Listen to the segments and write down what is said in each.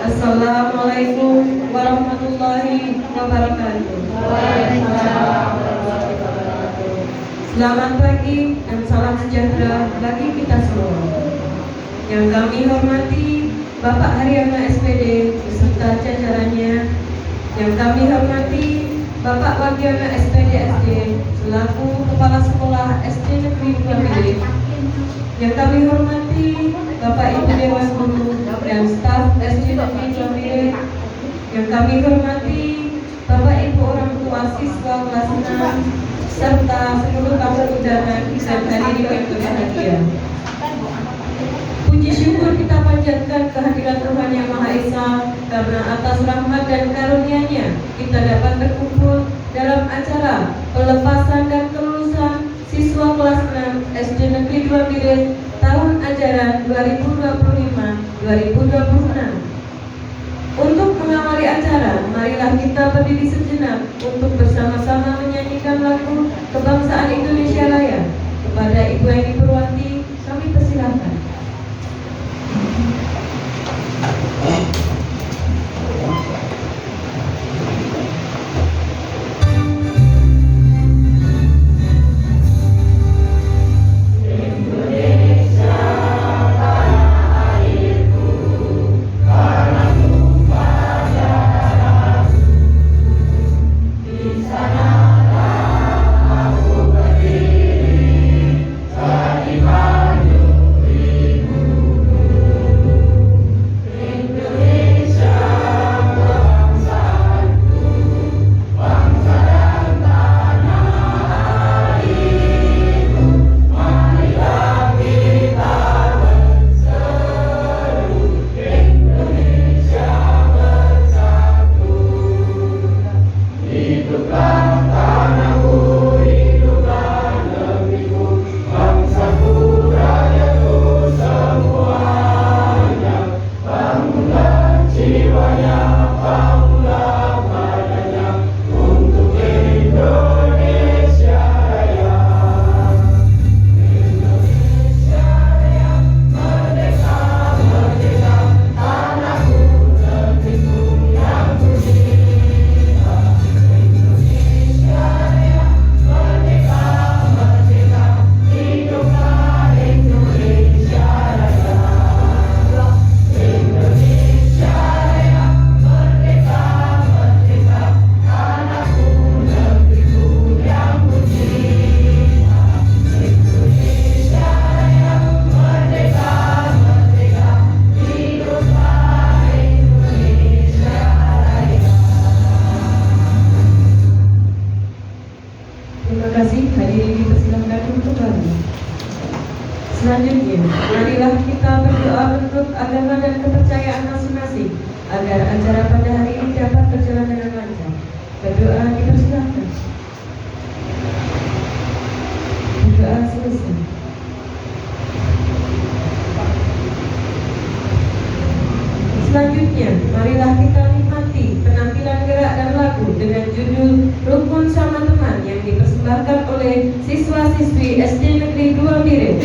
Assalamualaikum warahmatullahi wabarakatuh. Selamat pagi dan salam sejahtera bagi kita semua. Yang kami hormati Bapak Haryono SPD beserta jajarannya. Yang kami hormati Bapak Wagiono SPD SD selaku Kepala Sekolah SD Negeri Bukit. Yang kami hormati Bapak Ibu Dewan Guru dan staf SD Negeri Bukit. Yang kami hormati Bapak Ibu orang tua siswa kelas 6 serta seluruh tamu undangan dan hadirin yang berbahagia. Puji syukur kita panjatkan kehadiran Tuhan Yang Maha Esa karena atas rahmat dan karunia-Nya kita dapat berkumpul dalam acara pelepasan dan kelulusan siswa kelas 6 SD Negeri 2 Biren tahun ajaran 2025-2026. Untuk mengawali acara, marilah kita berdiri sejenak untuk bersama-sama menyanyikan lagu Kebangsaan Indonesia Raya. Kepada Ibu Eni Purwati, kami persilakan. Selanjutnya, marilah kita berdoa menurut agama dan kepercayaan masing-masing agar acara pada hari ini dapat berjalan dengan lancar. Berdoa dipersilakan. Berdoa selesai. Selanjutnya, marilah kita nikmati penampilan gerak dan lagu dengan judul Rukun Sama Teman yang dipersembahkan oleh siswa-siswi SD Negeri 2 Biren.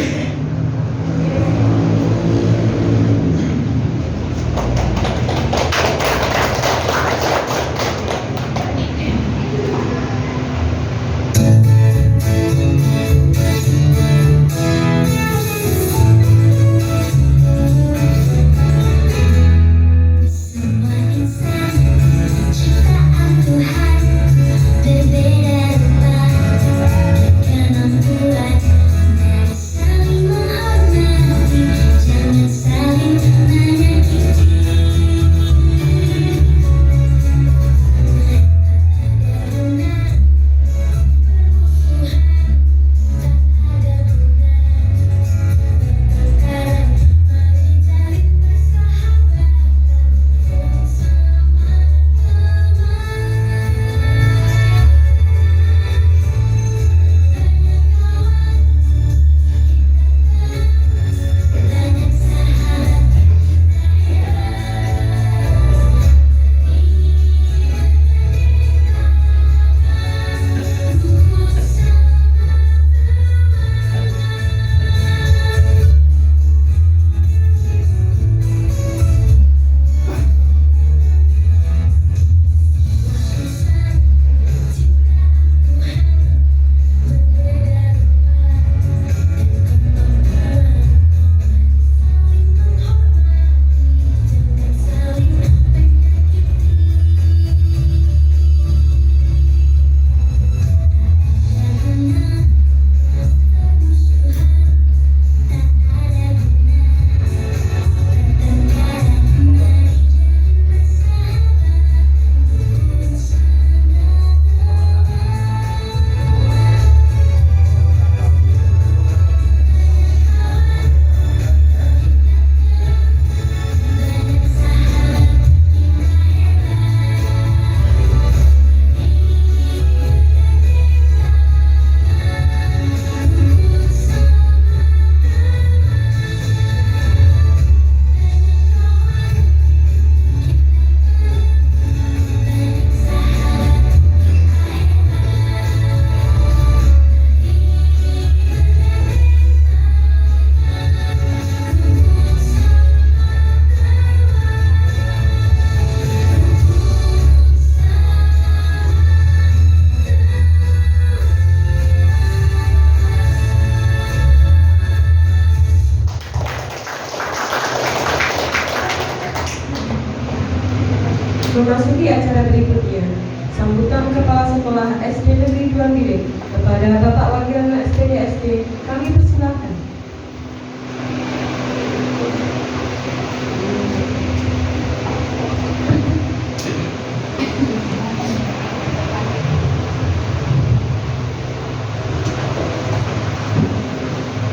Memasuki acara berikutnya, sambutan Kepala Sekolah SD Negeri 2 Biren kepada Bapak Wakil SPD SD, kami persilakan.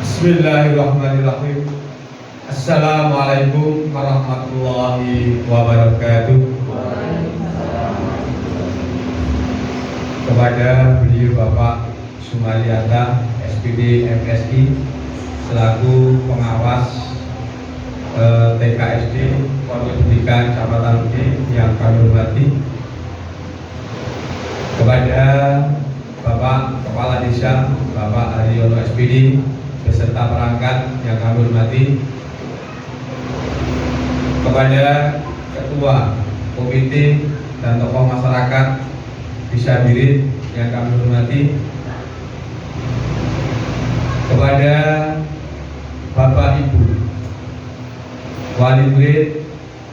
Bismillahirrahmanirrahim. Assalamualaikum warahmatullahi wabarakatuh. Kepada beliau Bapak Sumaliata SPD MSI selaku pengawas TKSD Pondok Pendidikan Kecamatan Ude yang kami hormati, kepada Bapak Kepala Desa Bapak Haryono SPD beserta perangkat yang kami hormati, kepada Ketua Komite dan tokoh masyarakat Desa Biren yang kami hormati, kepada Bapak Ibu wali murid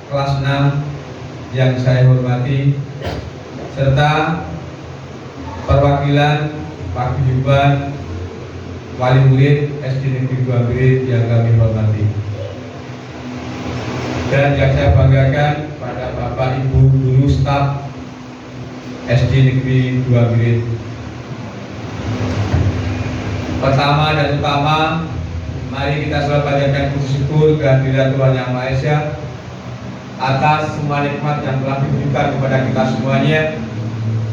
kelas 6 yang saya hormati, serta perwakilan paguyuban wali murid SD Negeri 2 Biren yang kami hormati. Dan yang saya banggakan pada Bapak Ibu guru staf SD Negeri 2 Biren. Pertama dan utama, Mari kita selalu panjatkan puji syukur kehadirat Tuhan Yang Maha Esa atas semua nikmat yang telah diberikan kepada kita semuanya,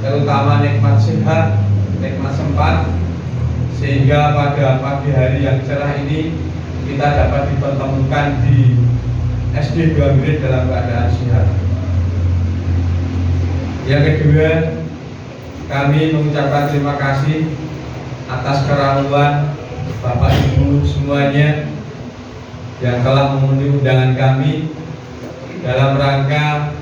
terutama nikmat sehat, nikmat sempat, sehingga pada pagi hari yang cerah ini kita dapat dipertemukan di SD 2 Mirit dalam keadaan sehat. Yang kedua, kami mengucapkan terima kasih atas keramuan Bapak Ibu semuanya yang telah memenuhi undangan kami dalam rangka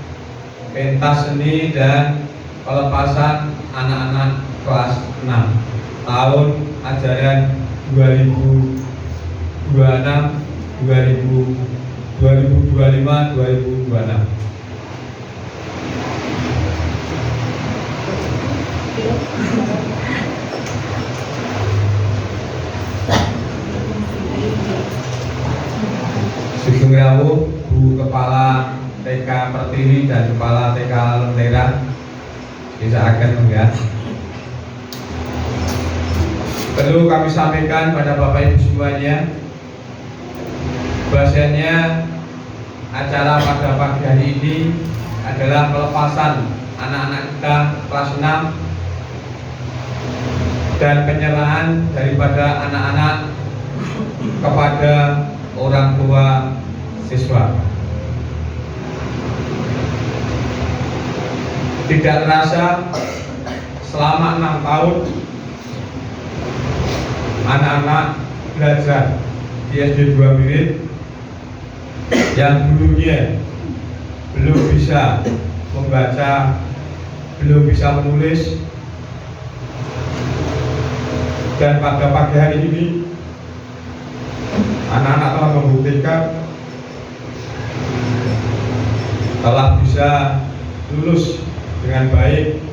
pentas seni dan pelepasan anak-anak kelas 6 tahun ajaran 2025-2026. Sugeng rawuh Bu Kepala TK Pertiwi dan Kepala TK Lentera, bisa akan enggak? Perlu kami sampaikan pada Bapak Ibu semuanya, bahasanya acara pada pagi hari ini adalah pelepasan anak-anak kita kelas 6 dan penyerahan daripada anak-anak kepada orang tua siswa. Tidak terasa selama 6 tahun anak-anak belajar di SD 2 Mirit yang dulunya belum bisa membaca, belum bisa menulis, dan pada pagi hari ini anak-anak telah membuktikan telah bisa lulus dengan baik,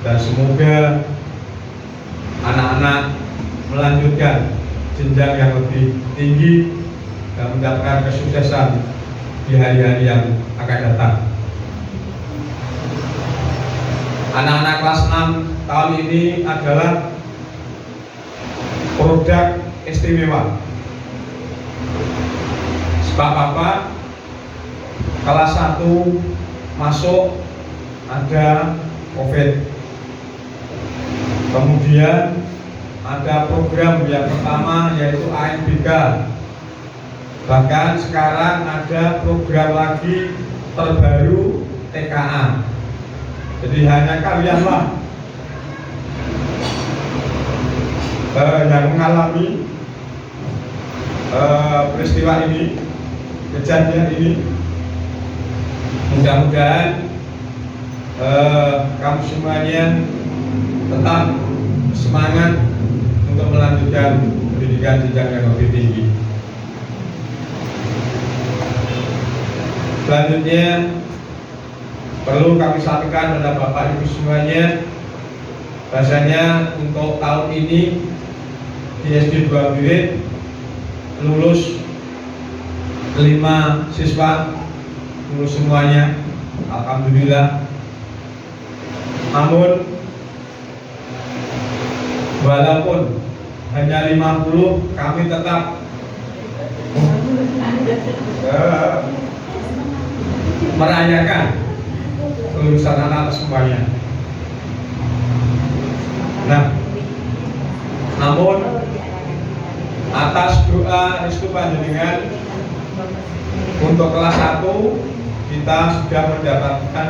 dan semoga anak-anak melanjutkan jenjang yang lebih tinggi dan mendapatkan kesuksesan di hari-hari yang akan datang. Anak-anak kelas 6 tahun ini adalah produk istimewa. Sebab apa? Kelas 1 masuk ada COVID, kemudian ada program yang pertama yaitu ANBK, bahkan sekarang ada program lagi terbaru TKA. Jadi hanya kalianlah yang mengalami peristiwa ini, kejadian ini. Mudah-mudahan kamu semuanya tetap semangat untuk melanjutkan pendidikan jenjang yang lebih tinggi. Selanjutnya perlu kami sampaikan pada Bapak Ibu semuanya, bahasanya untuk tahun ini di SD 2 Mirit lulus 5 siswa, lulus semuanya, alhamdulillah. Namun walaupun hanya 50, kami tetap merayakan kelulusan anak semuanya. Nah, namun atas doa restu panjenengan untuk kelas 1 kita sudah mendapatkan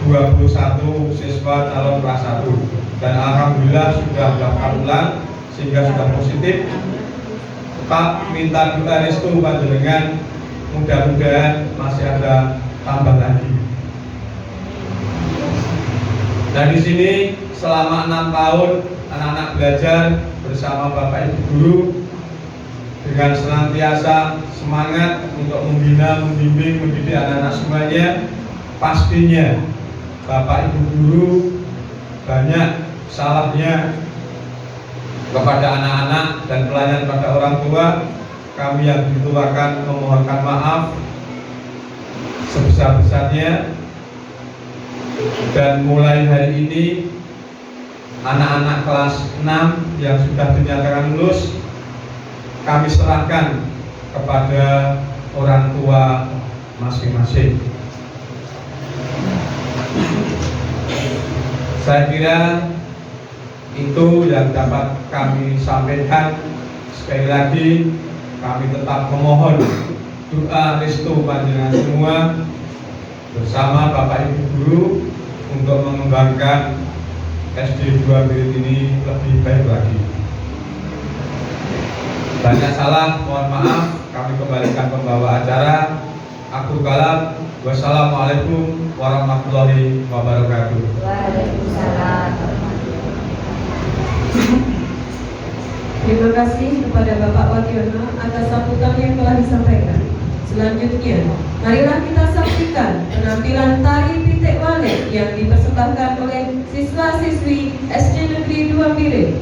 21 siswa calon kelas 1 dan alhamdulillah sudah mendaftar ulang sehingga sudah positif. Tetap minta doa restu panjenengan, mudah-mudahan masih ada tambah lagi. Nah, di sini selama 6 tahun anak-anak belajar bersama Bapak Ibu guru dengan senantiasa semangat untuk membina, membimbing, mendidik anak-anak semuanya. Pastinya Bapak Ibu guru banyak salahnya kepada anak-anak dan pelayan pada orang tua. Kami yang dituakan memohonkan maaf sebesar-besarnya, dan mulai hari ini anak-anak kelas 6 yang sudah dinyatakan lulus kami serahkan kepada orang tua masing-masing. Saya kira itu yang dapat kami sampaikan. Sekali lagi kami tetap memohon doa restu panjenengan semua bersama Bapak Ibu Guru untuk mengembangkan SD 2 Birit ini lebih baik lagi. Banyak salah, mohon maaf. Kami kembalikan pembawa acara. Aku Kalam. Wassalamualaikum warahmatullahi wabarakatuh. Waalaikumsalam. Terima kasih kepada Bapak Wadiono atas sambutan yang telah disampaikan. Selanjutnya, marilah kita saksikan penampilan tari pitik wale yang dipersembahkan oleh siswa-siswi SD Negeri 2 Birit.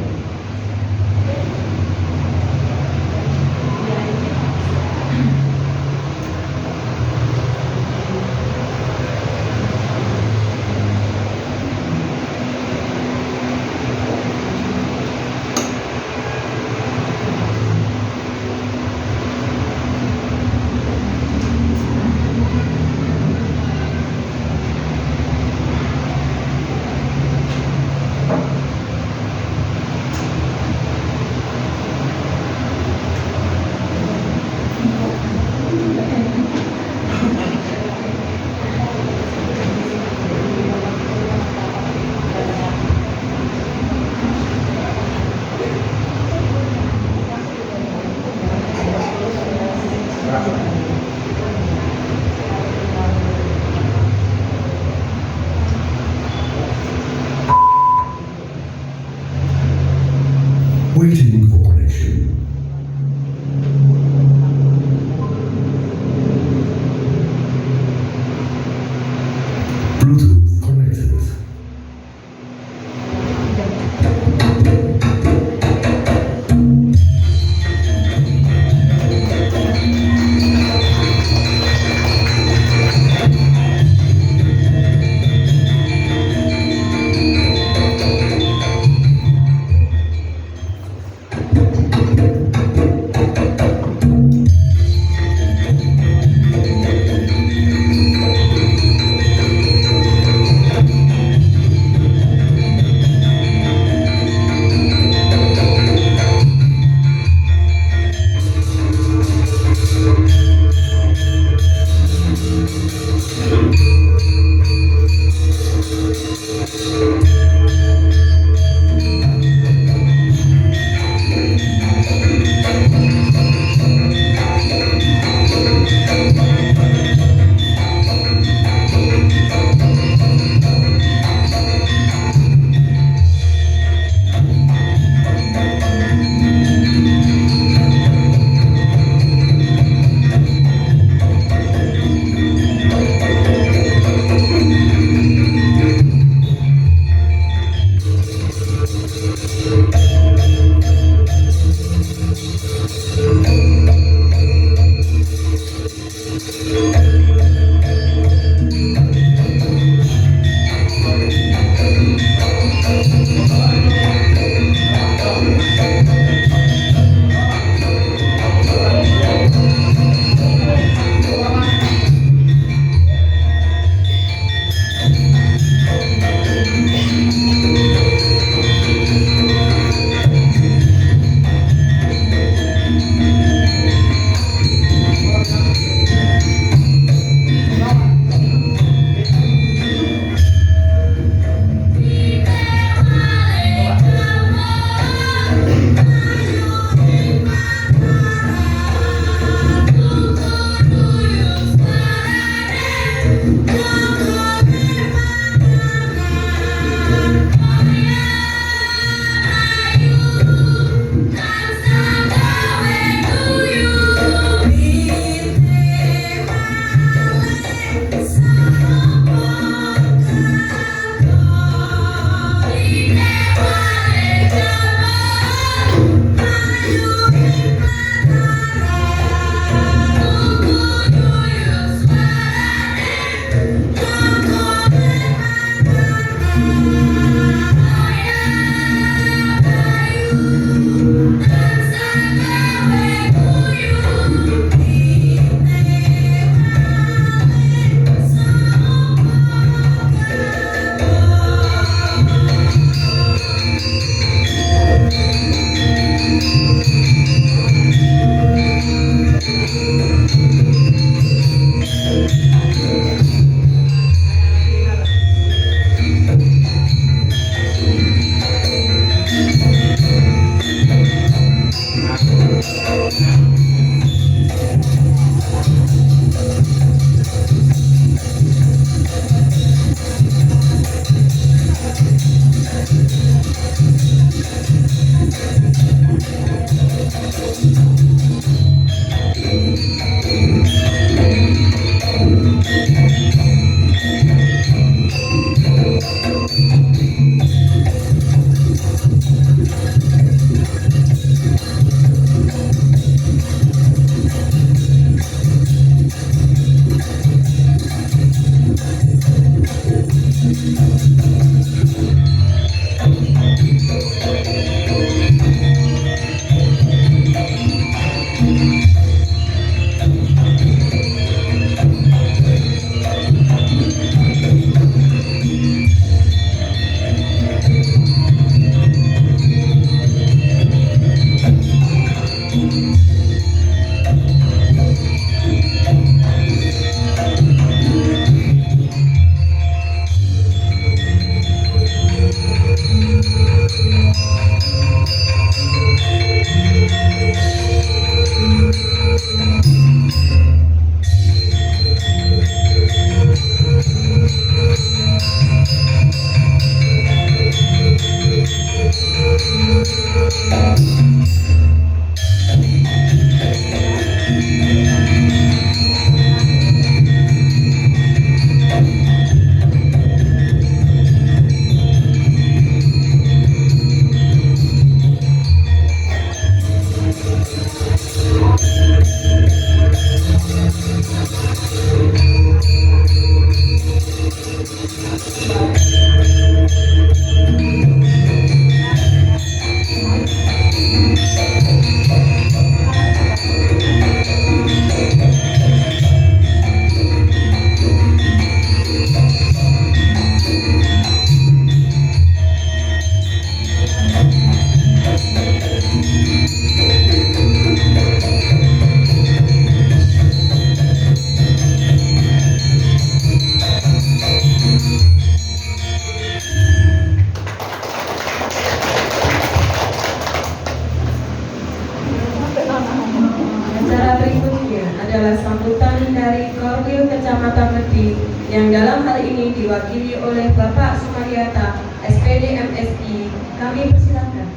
Hormati yang dalam hal ini diwakili oleh Bapak Sumariata, SPD MSI. Kami persilakan.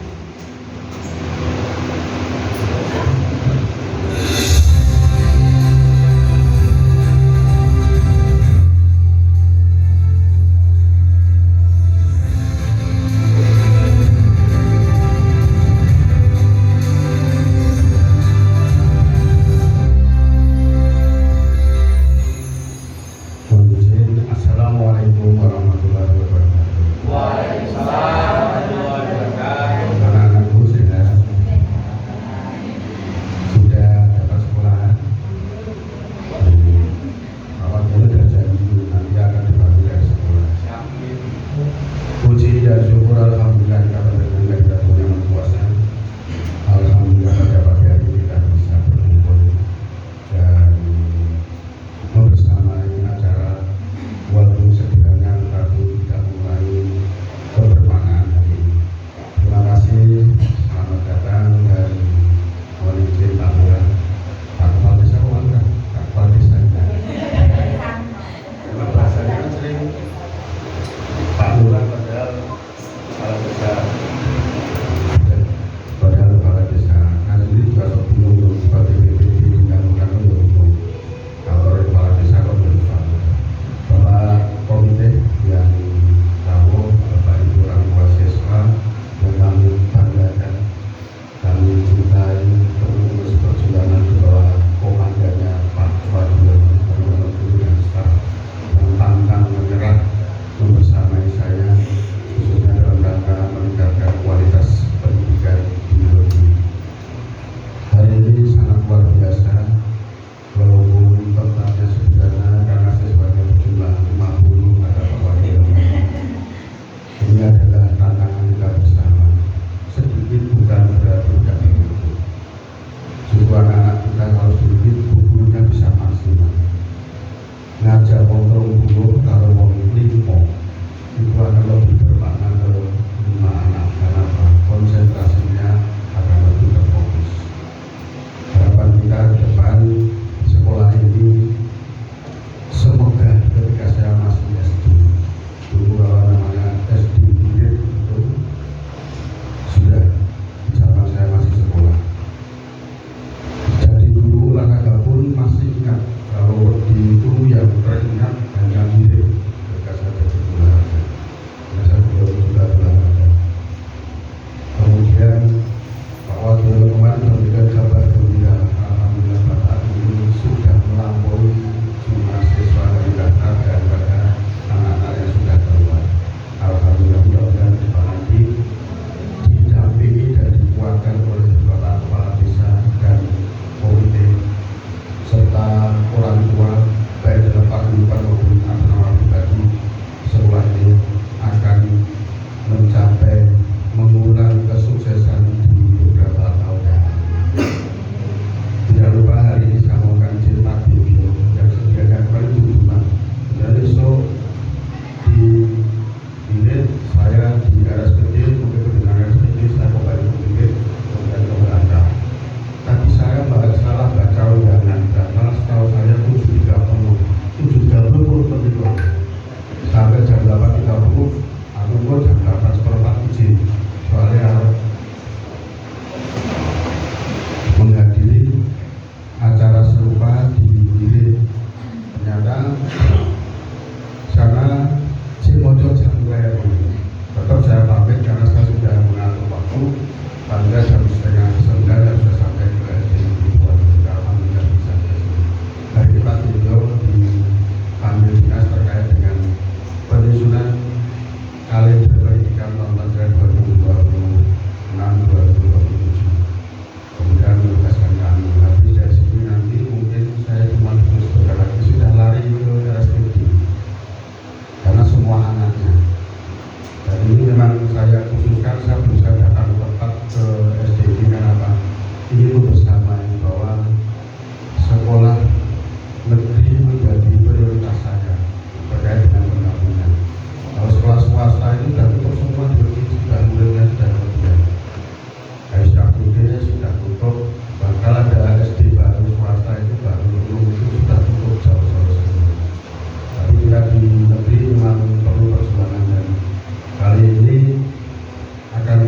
Assalamualaikum warahmatullahi wabarakatuh. Waalaikumsalam warahmatullahi wabarakatuh.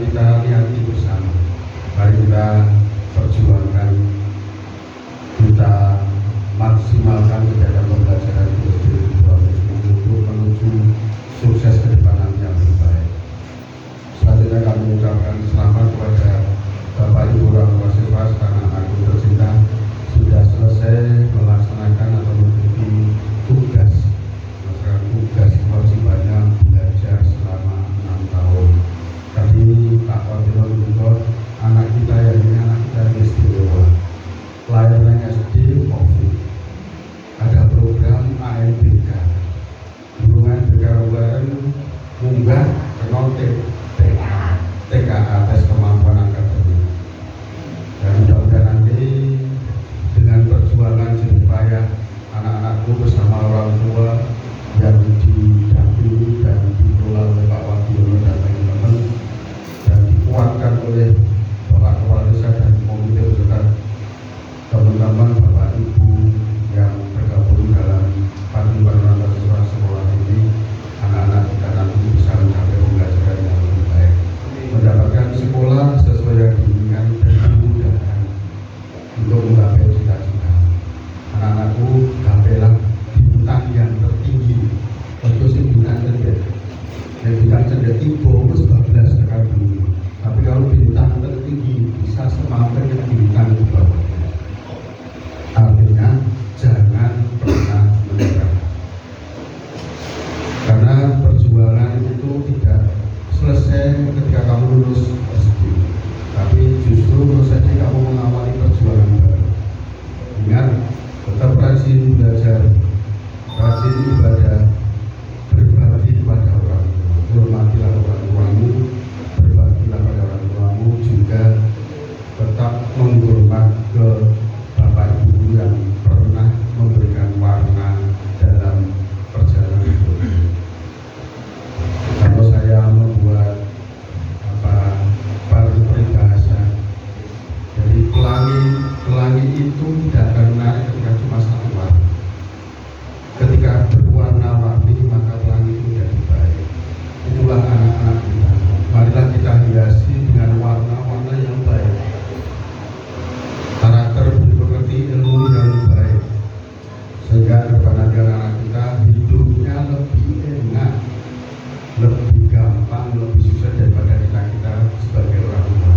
kita lihat bersama. Mari kita perjuangkan, kita maksimalkan kegiatan pembelajaran di SD untuk menuju sukses ke depan yang lebih baik. Selanjutnya kami mengucapkan selamat kepada Bapak Ibu orang tua siswa karena aku tercinta sudah selesai melaksanakan atau mengikuti tugas kewajibannya belajar selama 6 tahun. Tadi Pak Wabilo menyebut anak kita yang ini anak kita yang istimewa. Layanan SD COVID, ada program ANBK, hubungan BK munggah ke TKA tes kemampuan akademik. Dan mudah-mudahan nanti dengan perjuangan jerih payah anak-anakku bersama orang tua yang didampingi dan dikelola oleh Pak Wabiono dan teman-teman dan dikuatkan oleh Bapak Kepala Desa dan komite beserta teman-teman Bapak Ibu yang bergabung dalam paguyuban siswa sekolah ini, anak-anak kita nanti bisa mencapai pembelajaran yang lebih baik, mendapatkan sekolah sesuai yang diinginkan dan dimudahkan untuk menggapai cita-cita. Anak-anakku gapailah bintang yang tertinggi, terus bintang tertinggi, dan bintang tertinggi bonus 12 tekan dulu. Tapi kalau bintang tertinggi bisa semakin yang bintang di bawahnya. Artinya jangan pernah menyerah, karena perjuangan itu tidak selesai ketika kamu lulus SD, tapi justru lulus SD kamu mengawali perjuangan baru. Ingat, tetap rajin belajar, rajin ibadah, berbakti kepada orang tua, hormatilah orang tuamu, berbaktilah pada orang tuamu, juga tetap menghormat ke Bapak Ibu yang pernah memberikan warna dalam perjalanan hidup. Kalau saya membuat peribahasa, jadi pelangi itu tidak akan menarik ketika cuma satu warna. Ketika berwarna-warni maka pelangi itu jadi baik. Itulah anak-anak kita. Marilah kita hiasi dengan warna-warna yang baik. Karakter mengerti ilmu yang baik, sehingga depan anak kita hidupnya lebih enak, lebih gampang, lebih susah daripada kita sebagai orang tua.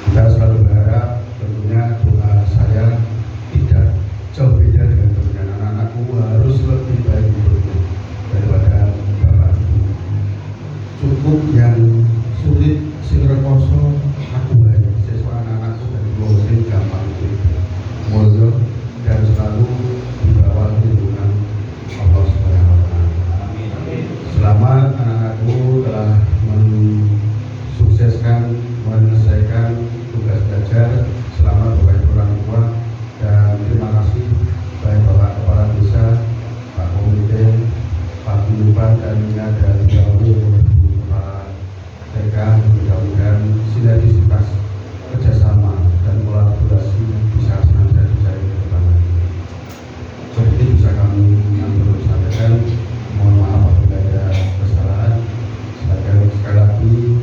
Kita selalu berharap, tentunya doa saya tidak jauh beda dengan tentunya anak-anakku harus lebih baik hidupnya daripada bapak ibu. Cukup yang sulit sing rekoso aku baik, siswa anak-anakku dari sing gampang mulya dan selalu di bawah lindungan Allah Subhanahu wa Ta'ala. Selamat anak-anakku telah mensukseskan, menyelesaikan tugas belajar. Selamat Bapak Ibu orang tua, dan terima kasih baik Bapak Kepala Desa, Pak Komite, Pak Guyuban, dan ini ada 30 kepala TK. Mudah-mudahan sinergisitas kerjasama dan kolaborasi bisa senantiasa dicari ke depan. Jadi bisa kami yang sampaikan. Mohon maaf apabila ada kesalahan. Sekali lagi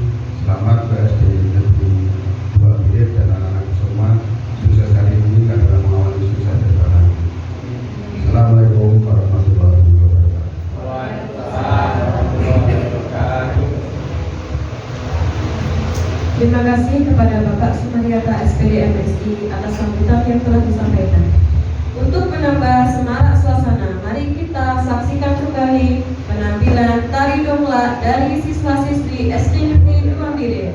selamat ke SD Negeri 2 Bilir dan anak-anak semua. Sukses hari ini adalah mengawali sukses ke depan. Assalamualaikum warahmatullahi wabarakatuh. Terima kasih kepada Bapak Sumaryata SPD MSI atas sambutan yang telah disampaikan. Untuk menambah semarak suasana, mari kita saksikan kembali penampilan tari dongklak dari siswa-siswi SD Negeri 2 Bilir.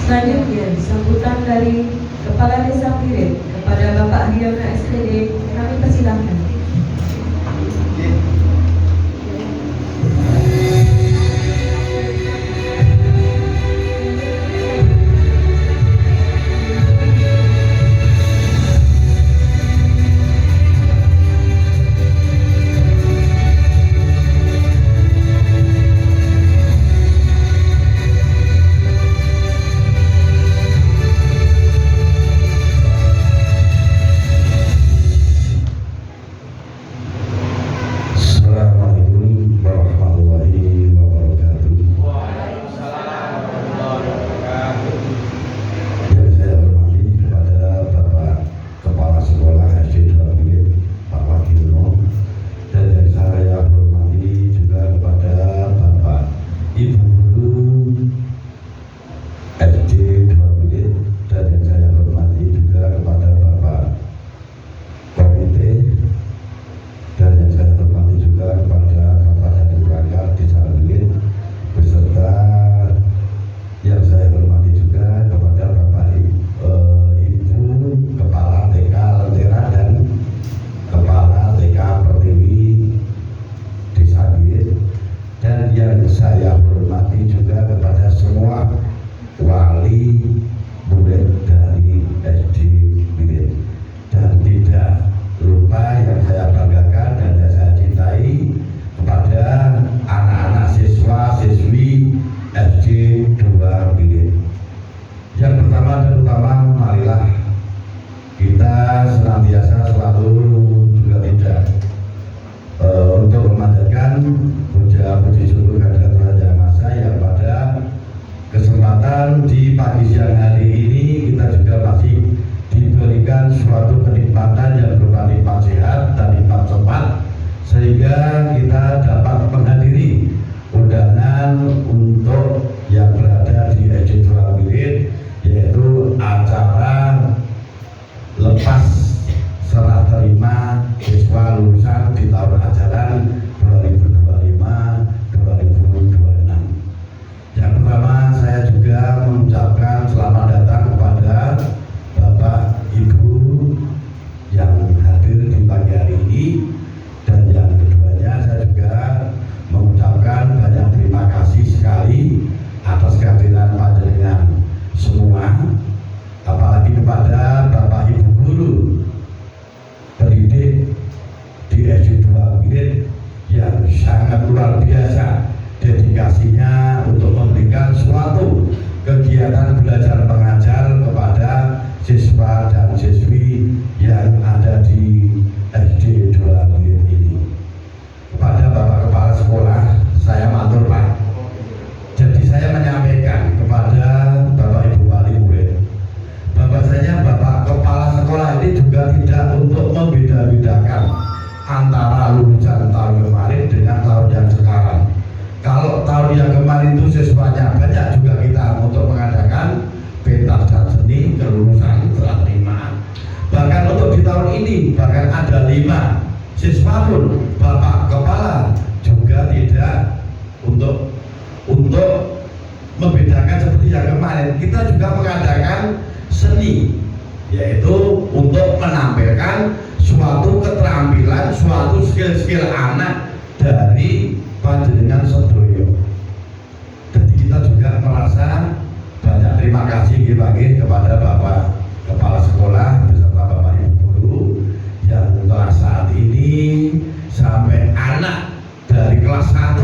Selanjutnya, sambutan dari Kepala Desa Pirit kepada Bapak Haryono SPD, kami persilahkan. Assalamualaikum warahmatullahi wabarakatuh. Yang saya hormati kepada Bapak Kepala Sekolah SD 2 Pirit, Pak Wagiono, dan yang saya hormati juga kepada Bapak Ibu Guru SD 2 Pirit, dan yang saya hormati juga kepada Bapak Komite, dan yang saya hormati juga kepada Bapak dan Ibu Perangkat Desa Pirit, beserta yang saya hormati juga kepada Bapak Ibu Kepala TK Lentera dan Kepala TK Pertiwi Desa Pirit, dan yang saya hormati juga kepada semua wali murid dari SD Pirit, dan tidak lupa yang saya banggakan dan yang saya cintai kepada anak-anak siswa-siswi SD 2 Pirit. Yang pertama dan utama, marilah kita senantiasa selalu juga tidak untuk memanjatkan puja puji syukur kehadirat Tuhan Yang Maha Esa, yang pada kesempatan di pagi siang hari ini kita juga masih diberikan suatu kenikmatan yang berupa nikmat sehat dan nikmat cepat, sehingga kita dapat menghadiri undangan untuk yang berada di SD 2 Pirit, yaitu acara lepas serah terima siswa lulusan di tahun ajaran 2025-2026. Yang pertama, saya juga mengucapkan selamat datang kepada Bapak Ibu yang hadir di pagi hari ini, dan yang keduanya saya juga mengucapkan banyak terima kasih sekali atas kehadiran panjenengan semua, apalagi kepada Bapak Ibu Guru pendidik di SD 2 Pirit yang sangat luar biasa dedikasinya untuk memberikan suatu kegiatan belajar mengajar kepada siswa dan siswi yang ada di SD 2 Pirit ini. Kepada Bapak Kepala Sekolah, saya matur Pak. Jadi saya menyampaikan kepada Bapak Ibu Wali Murid, bahwasanya Bapak Kepala Sekolah ini juga tidak untuk membeda-bedakan antara lulusan tahun kemarin dengan tahun yang sekarang. Kalau tahun yang kemarin itu siswanya banyak, juga kita untuk mengadakan pentas dan seni kelulusan serah terima. Bahkan untuk di tahun ini bahkan ada 5 siswa pun Bapak Kepala juga tidak untuk membedakan seperti yang kemarin. Kita juga mengadakan seni, yaitu untuk menampilkan suatu keterampilan, suatu skill-skill anak dari panjenengan sedoyo. Jadi kita juga merasa banyak terima kasih kepada Bapak Kepala Sekolah beserta Bapak Ibu Guru yang telah saat ini sampai anak dari kelas 1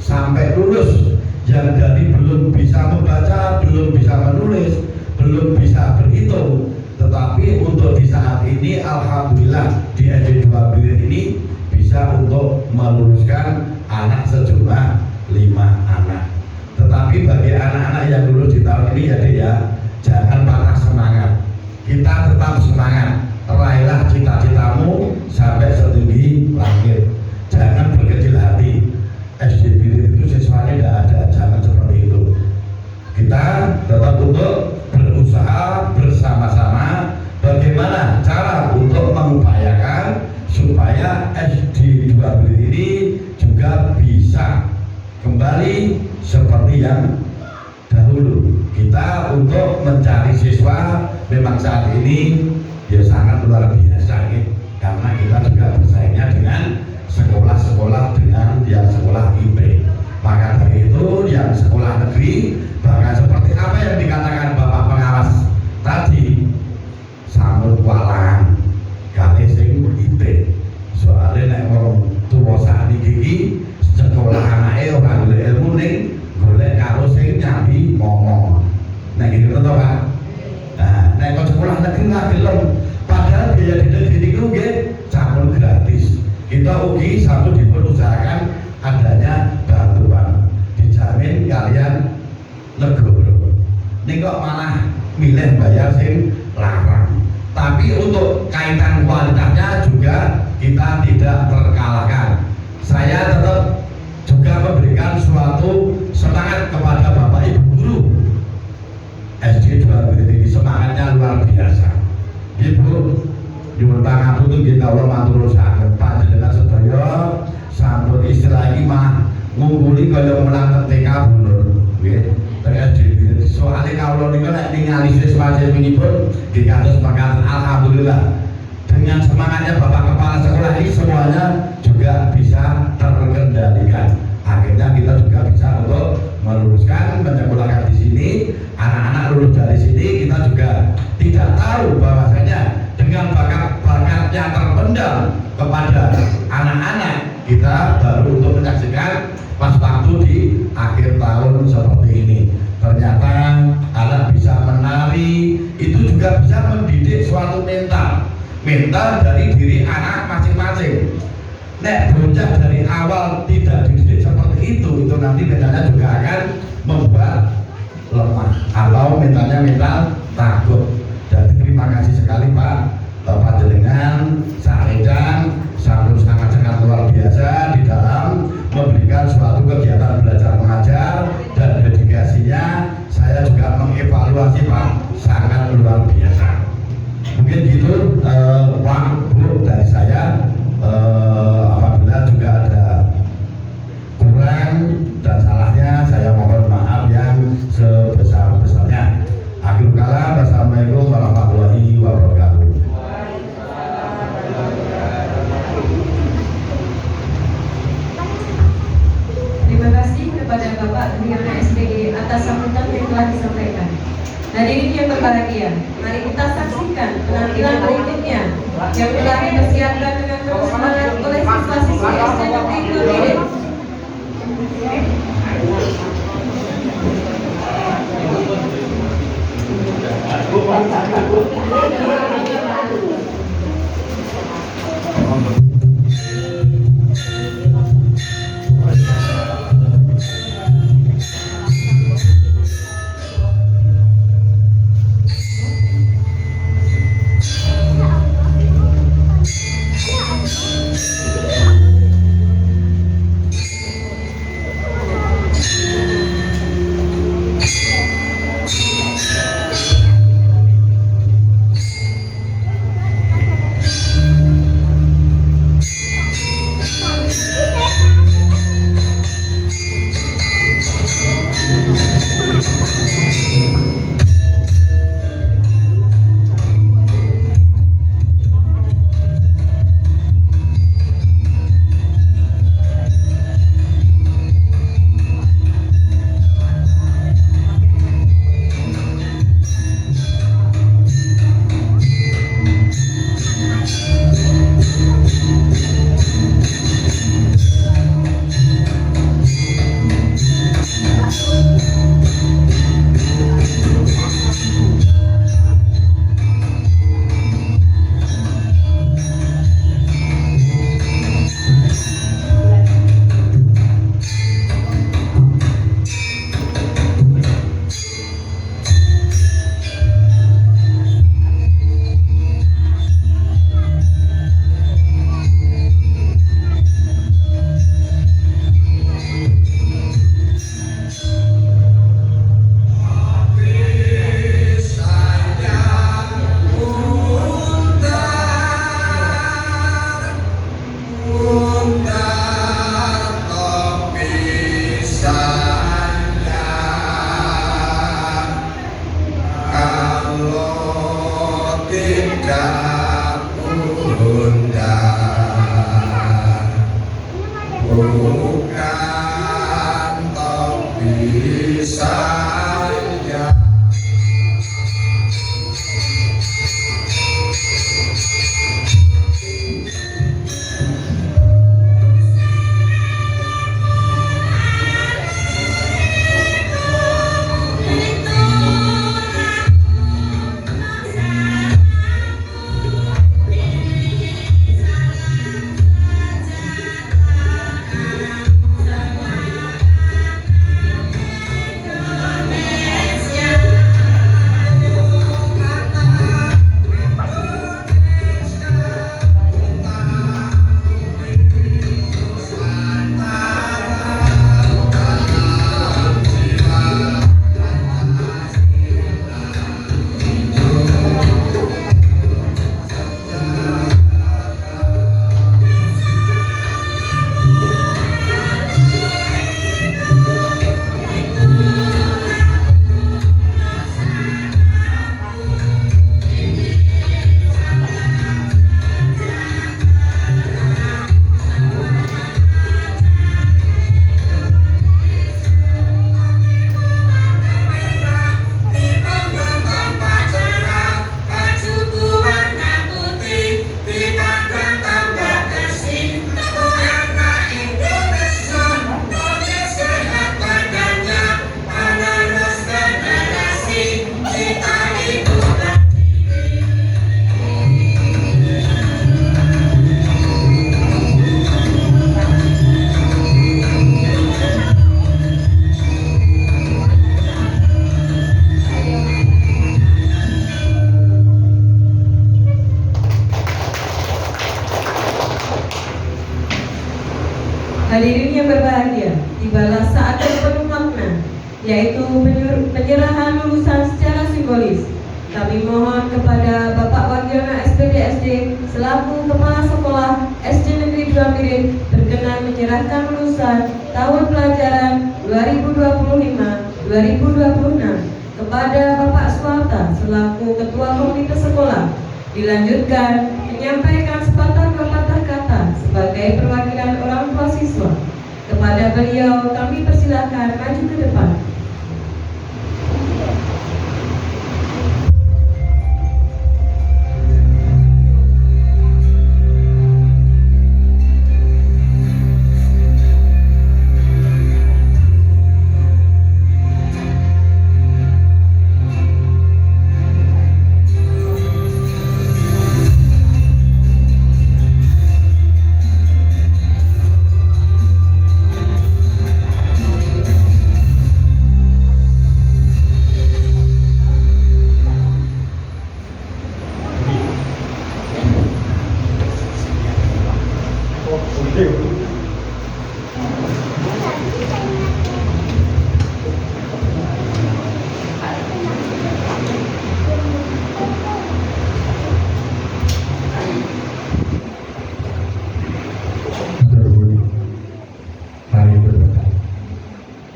sampai lulus, yang dari belum bisa membaca, belum bisa menulis, belum bisa berhitung, tetapi untuk di saat ini alhamdulillah di SD 2 Pirit ini bisa untuk meluluskan anak sejumlah 5 anak. Tetapi bagi anak-anak yang lulus di tahun ini ya, jangan patah semangat. Kita tetap semangat, raihlah cita-citamu sampai setinggi langit. Jangan berkecil hati. SD Pirit itu siswanya tidak ada, jangan seperti itu. Kita tetap untuk berusaha bersama-sama bagaimana cara untuk mengupayakan supaya SD 2 Pirit ini juga bisa kembali seperti yang dahulu. Kita untuk mencari siswa memang saat ini ya sangat luar biasa gitu. Karena kita juga bersaingnya dengan sekolah-sekolah dengan yang sekolah IP. Maka dari itu yang sekolah negeri bahkan seperti apa yang dikatakan Bapak Pengawas tadi, sambut walang kali sing IP. Soalnya nek wong tuwa sakniki sekolah anake ora golek ilmu ning golek karo sing nyambi ngomong. Nek gitu to, Pak. Nah, nek kok sekolah negeri nggak gelem, padahal biaya di negeri itu nggih sampun gratis. Kita ugi satu diperusahakan adanya bantuan, dijamin kalian legoro. Ini kok malah milih bayar sing larang. Tapi untuk kaitan kualitasnya juga kita tidak terkalahkan. Saya tetap juga memberikan suatu semangat kepada Bapak Ibu guru SD 2 ini, semangatnya luar biasa. Ibu nyuwun pangapunten nggih kawula matur sanget panjenengan sedaya sampun istilah iki mah ngumpuli kaya melang TK Bunur nggih. TSD soalnya kawula niku nek ningali siswa seminipun nggih kados mangkat alhamdulillah. Dengan semangatnya Bapak Kepala Sekolah ini semuanya juga bisa terkendalikan. Akhirnya kita juga bisa untuk meluruskan menyekolahkan di sini anak-anak lulus dari sini. Kita juga tidak tahu bahwasanya dengan bakat-bakat yang terpendam kepada anak-anak kita baru untuk menyaksikan pas waktu di akhir tahun seperti ini. Ternyata anak bisa menari, itu juga bisa mendidik suatu mental dari diri anak masing-masing. Nek bocah dari awal tidak dididik seperti itu nanti mentalnya juga akan membuat lemah atau mentalnya mental takut. Dan terima kasih sekali Pak Bapak jenengan Saedan sangat luar biasa di dalam memberikan suatu kegiatan belajar mengajar dan dedikasinya. Saya juga mengevaluasi Pak sangat luar biasa. Mungkin gitu Pak Bu dari saya. Apabila juga ada kurang dan salahnya saya mohon maaf yang sebesar-besarnya. Akhir kalam, wassalamualaikum warahmatullahi wabarakatuh. Terima kasih kepada Bapak Haryono SPG atas sambutan yang telah disampaikan. Hadirin yang berbahagia, mari kita saksikan penampilan berikutnya yang telah dipersiapkan dengan penuh semangat oleh siswa-siswi SD Negeri Kediri. saja. Hadirin yang berbahagia, tibalah saat yang penuh makna, yaitu penyerahan lulusan secara simbolis. Kami mohon kepada Bapak Wagiono SPD selaku Kepala Sekolah SD Negeri 2 Mirin berkenan menyerahkan lulusan tahun pelajaran 2025-2026 kepada Bapak Suwarta selaku Ketua Komite Sekolah. Dilanjutkan menyampaikan sepatah dua patah kata sebagai perwakilan orang tua siswa. Kepada beliau kami persilahkan maju ke depan.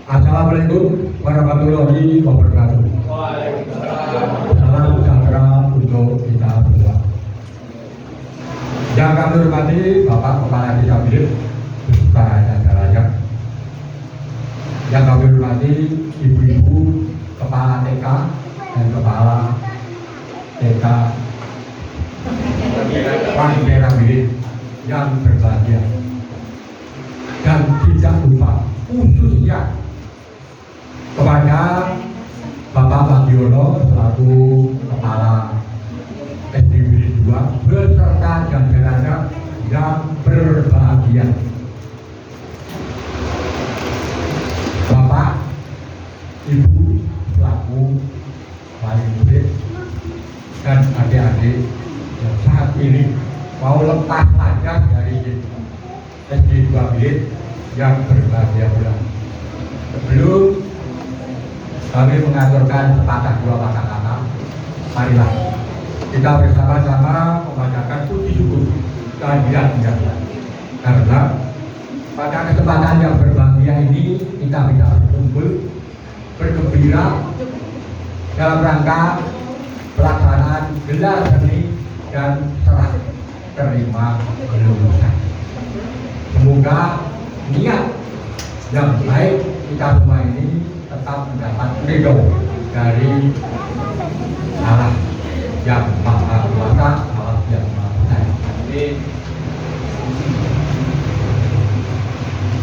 Assalamualaikum warahmatullahi wabarakatuh. Salam sejahtera untuk kita semua. Yang kami hormati Bapak Kepala Desa Mirin beserta jajarannya. Yang kami hormati Ibu-ibu Kepala TK dan Kepala TK Daerah Mirin yang berbahagia. Dan tidak lupa khususnya kepada Bapak Wagiono selaku Kepala SD Mirin 2 beserta jajarannya yang berbahagia. Bapak, Ibu selaku wali murid dan adik-adik yang saat ini mau lepas pelajar dari SD 2 Mirin yang berbahagia pula. Sebelum kami mengaturkan sepatah dua patah kata, marilah kita bersama-sama membacakan puji syukur kehadiran Tuhan. Karena pada kesempatan yang berbahagia ini kita bisa berkumpul, bergembira dalam rangka pelaksanaan gelar seni dan serah terima kelulusan. Semoga niat yang baik kita semua ini tetap mendapat ridho dari Allah yang Maha Kuasa, Allah yang Maha Percaya.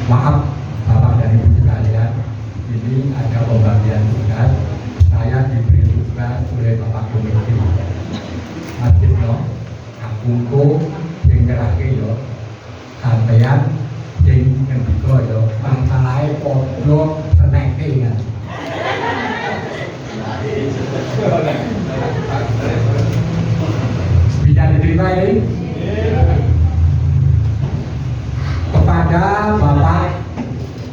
Maaf Bapak dan Ibu sekalian, ini ada pembagian tugas. Saya diberi tugas oleh Bapak Komite Masjid no, aku sing ngerake yo, sampeyan sing ngendika yo, masalahe padha seneke kan. Bisa diterima ini? Kepada Bapak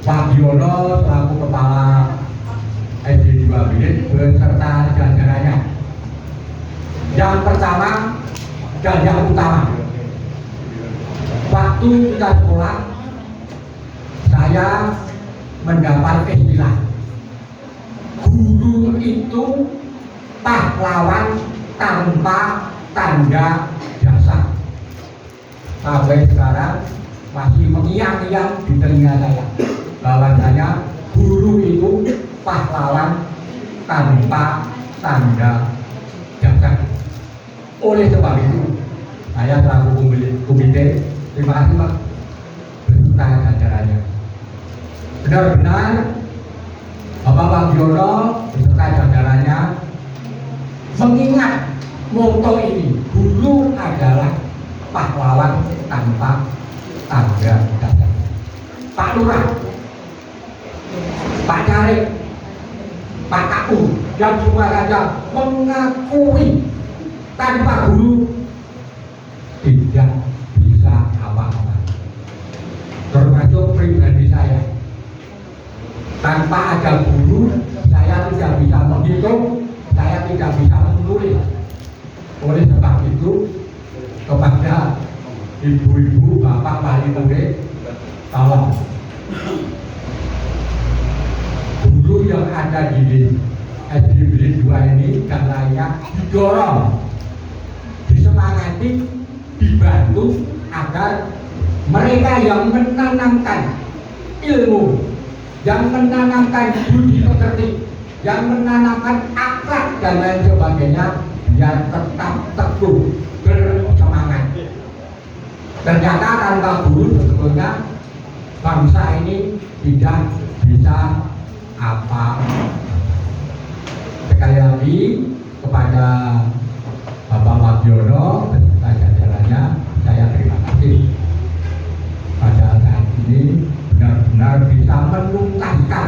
Wagiono selaku Kepala SD 2 Bilik beserta jajarannya. Yang pertama dan yang utama, waktu kita sekolah saya mendapat istilah guru itu pahlawan tanpa tanda jasa. Sampai sekarang masih mengiang-iang di telinga saya bahwasanya guru itu pahlawan tanpa tanda jasa. Oleh sebab itu saya selaku komite, terima kasih Pak beserta jajarannya. Benar-benar Bapak Wagiono beserta jajarannya mengingat moto ini, guru adalah pahlawan tanpa tanda jasa. Pak Lurah, Pak Carik, Pak Aku dan semua raja mengakui tanpa guru tidak bisa apa-apa. Termasuk pribadi saya, tanpa ada guru saya tidak bisa menghitung, saya tidak bisa menulis. Oleh sebab itu kepada ibu-ibu, bapak wali murid, tolong guru yang ada di SD Bilik 2 ini dan lainnya didorong, disemangati, dibantu agar mereka yang menanamkan ilmu, yang menanamkan budi pekerti, yang menanamkan akhlak dan lain sebagainya, biar tetap teguh bersemangat. Ternyata tanpa guru sebetulnya bangsa ini tidak bisa apa. Sekali lagi kepada Bapak Wagiono beserta jajarannya saya terima kasih. Pada saat ini benar-benar bisa menuntaskan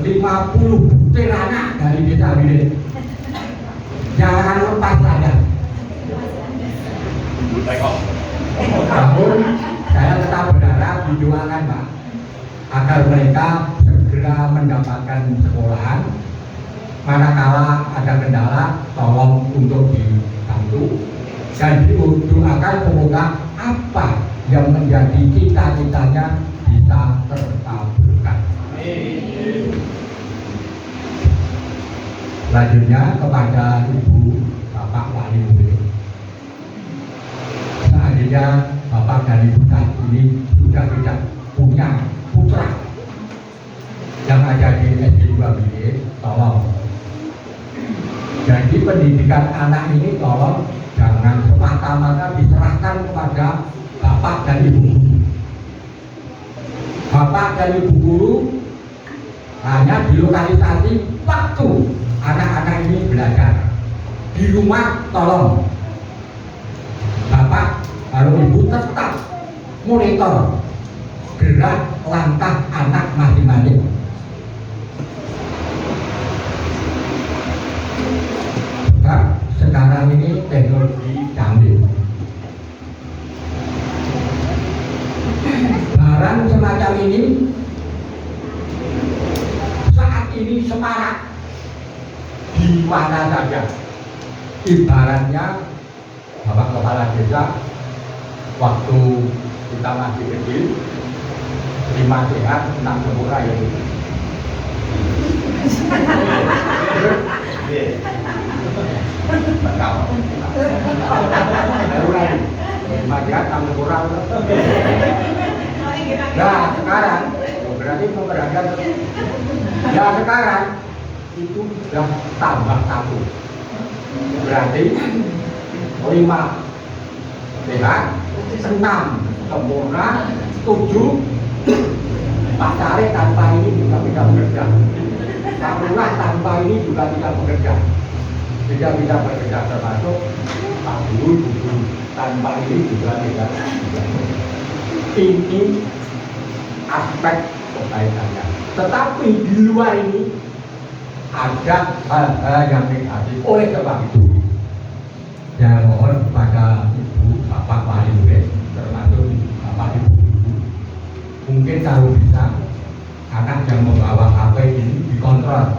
50 butir anak dari desa Bilik. Jangan lepas saja. Namun saya tetap berharap didoakan Pak, agar mereka segera mendapatkan sekolahan. Manakala ada kendala, tolong untuk dibantu dan didoakan semoga apa yang menjadi cita-citanya bisa terkabulkan. Selanjutnya kepada Ibu Bapak Wali Murid. Seandainya Bapak dan Ibu saat ini sudah tidak punya putra yang ada di SD 2 Bilik, tolong. Jadi pendidikan anak ini tolong jangan semata-mata diserahkan kepada Bapak dan Ibu guru. Bapak dan Ibu guru hanya di lokalisasi waktu anak-anak ini belajar. Di rumah tolong Bapak atau Ibu tetap monitor gerak langkah anak masing-masing. Sekarang ini teknologi canggih. Barang semacam ini saat ini semarak di mana saja. Ibaratnya Bapak Kepala Desa waktu kita masih kecil, 5 sehat 6 sempurna ya. Nah sekarang berarti pemberdayaan. Ya sekarang itu sudah tambah 1. Berarti 5 sehat, 6 sempurna, 7 Pak Cari tanpa ini juga tidak bekerja. Pak Lurah tanpa ini juga tidak bekerja. Tidak bisa bekerja, termasuk Pak Guru tanpa ini juga tidak bekerja. Ini aspek kebaikannya. Tetapi di luar ini ada hal-hal yang negatif. Oleh sebab itu, saya mohon kepada Ibu, Bapak Wali Murid, termasuk Bapak Ibu, mungkin kalau bisa anak yang membawa HP ini dikontrol,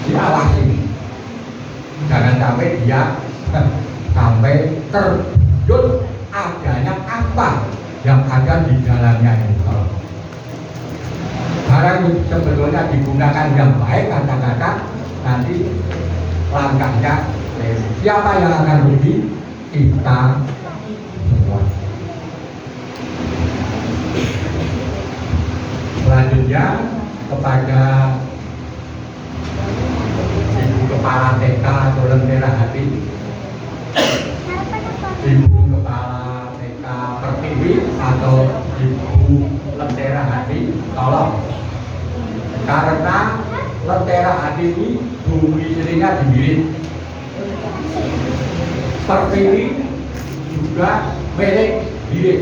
diawasi, jangan sampai dia sampai terjun adanya apa yang ada di dalamnya ini. Barang sebetulnya digunakan yang baik, kata-kata nanti langkahnya siapa yang akan rugi? Kita semua. Selanjutnya kepada Ibu Kepala TK atau Lentera Hati, Ibu Kepala TK Pertiwi atau Ibu Lentera Hati, tolong, karena Lentera Hati ini domisilinya di Birit, Pertiwi juga milik Birit.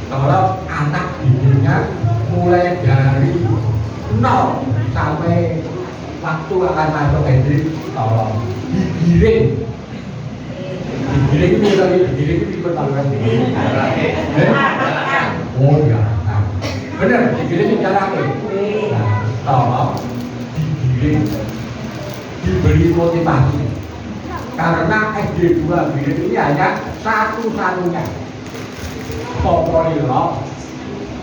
Tolong anak didiknya mulai dari 0 sampai waktu akan masuk SD, tolong digiring. Digiring itu dari digiring itu pertaruhan digiring. Oh ya, nah, benar digiring itu caranya. Nah, tolong digiring, diberi motivasi. Karena SD 2 Birit ini hanya satu-satunya. Pokoknya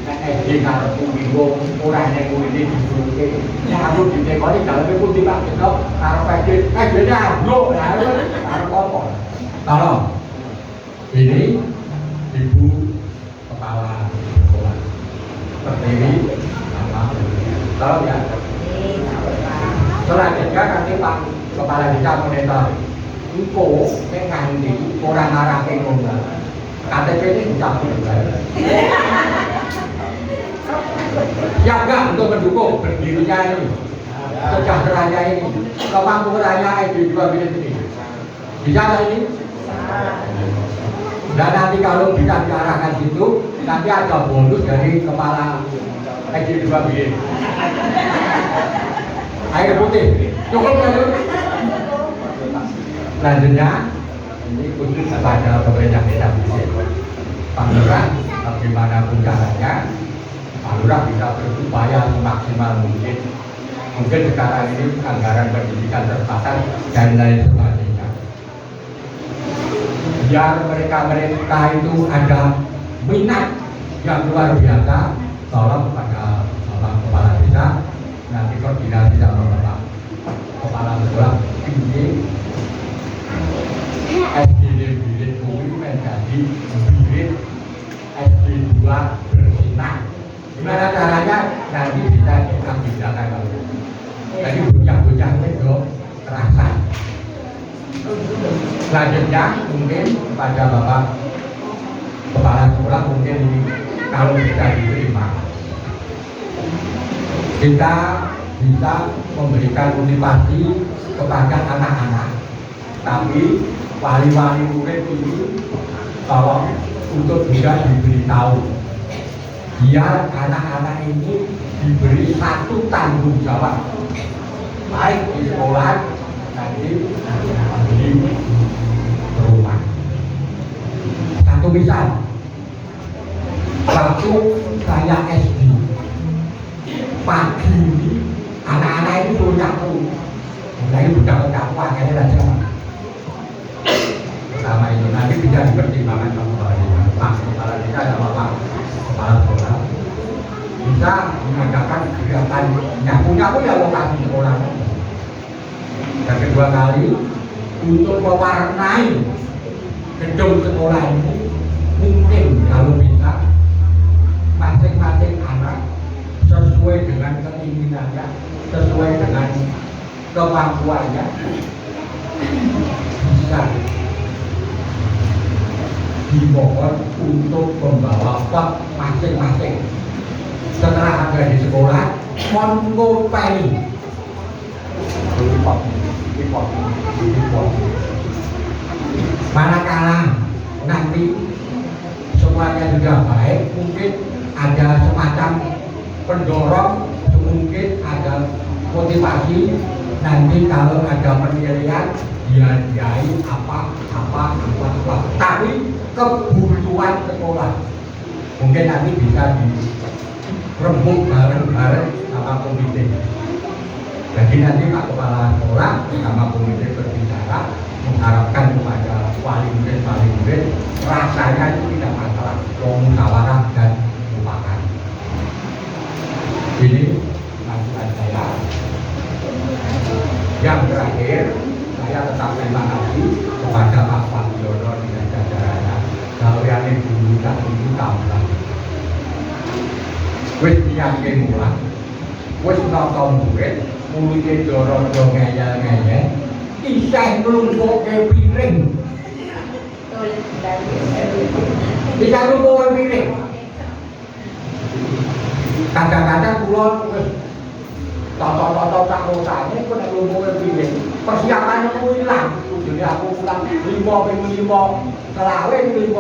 SD kartu bingung, orang yang ini disuruhnya nyambut di tekoni dalamnya pun tidak gitu karena SD-nya amblok, karena apa? Tolong, ini Ibu Kepala Sekolah Pertiwi, tolong ya. Selanjutnya nanti Pak Kepala Desa Monitor Info nganti orang arah ke ngomong KTP ini bisa berubah. Ya enggak untuk mendukung berdirinya ini, sejahteranya ini, kemampuannya SD 2 Birit ini. Bisa nggak ini? Dan nanti kalau bisa diarahkan situ, nanti ada bonus dari kepala SD 2 Birit. Air putih, cukup nggak itu? Selanjutnya, ini khusus kepada pemerintah desa Birit. Pak Lurah, bagaimanapun caranya, Pak Lurah bisa berupaya semaksimal mungkin. Mungkin sekarang ini anggaran pendidikan terbatas dan lain sebagainya. Biar mereka itu ada minat yang luar biasa, tolong kepada Bapak Kepala Desa nanti koordinasi sama Bapak Kepala Sekolah ini SD Birit Kuwi menjadi Birit SD 2 bersinar. Gimana caranya? Nanti bisa kita bedakan kalau jadi bocah-bocah itu terasa. Selanjutnya mungkin pada Bapak Kepala Sekolah mungkin ini kalau bisa diterima, kita bisa memberikan motivasi kepada anak-anak. Tapi wali-wali murid ini tolong untuk bisa diberitahu, biar anak-anak ini diberi satu tanggung jawab, baik di sekolah nanti di rumah. Satu misal, waktu saya SD pagi ini anak-anak itu punya tuh, mulai budak-budak akhirnya aja. Pertama itu nanti bisa dipertimbangkan Pak Kepala Desa sama Pak Kepala Sekolah bisa mengadakan kegiatan nyapu-nyapu ya lokasi sekolah. Dan kedua kali untuk mewarnai gedung sekolah ini mungkin kalau bisa Pak masing-masing anak sesuai dengan keinginannya, sesuai dengan kemampuannya bisa dimohon untuk membawa pot masing-masing. Setelah ada di sekolah, monggo pay. Manakala nanti semuanya sudah baik, mungkin ada semacam pendorong, mungkin ada motivasi. Nanti kalau ada penilaian, dihargai apa. Tapi kebutuhan sekolah mungkin nanti bisa dirembuk bareng-bareng sama komite. Jadi nanti Pak Kepala Sekolah sama komite berbicara, mengharapkan kepada wali murid rasanya itu tidak masalah, musyawarah dan mufakat. Ini masukan saya. Yang terakhir, saya tetap terima kasih kepada Pak Fadiono dan jajarannya. Kalau yang dulu dan itu tambah. Wis yakin mulai, wis nonton murid, mulai dorong ngeyel-ngeyel, isih nglumpukke piring. Bisa nglumpukke piring. Kadang-kadang kula wis toto tak rosane kok nek nglumpukke piring. Persiapannya ku ilang. Jadi aku pulang 5 selawe 5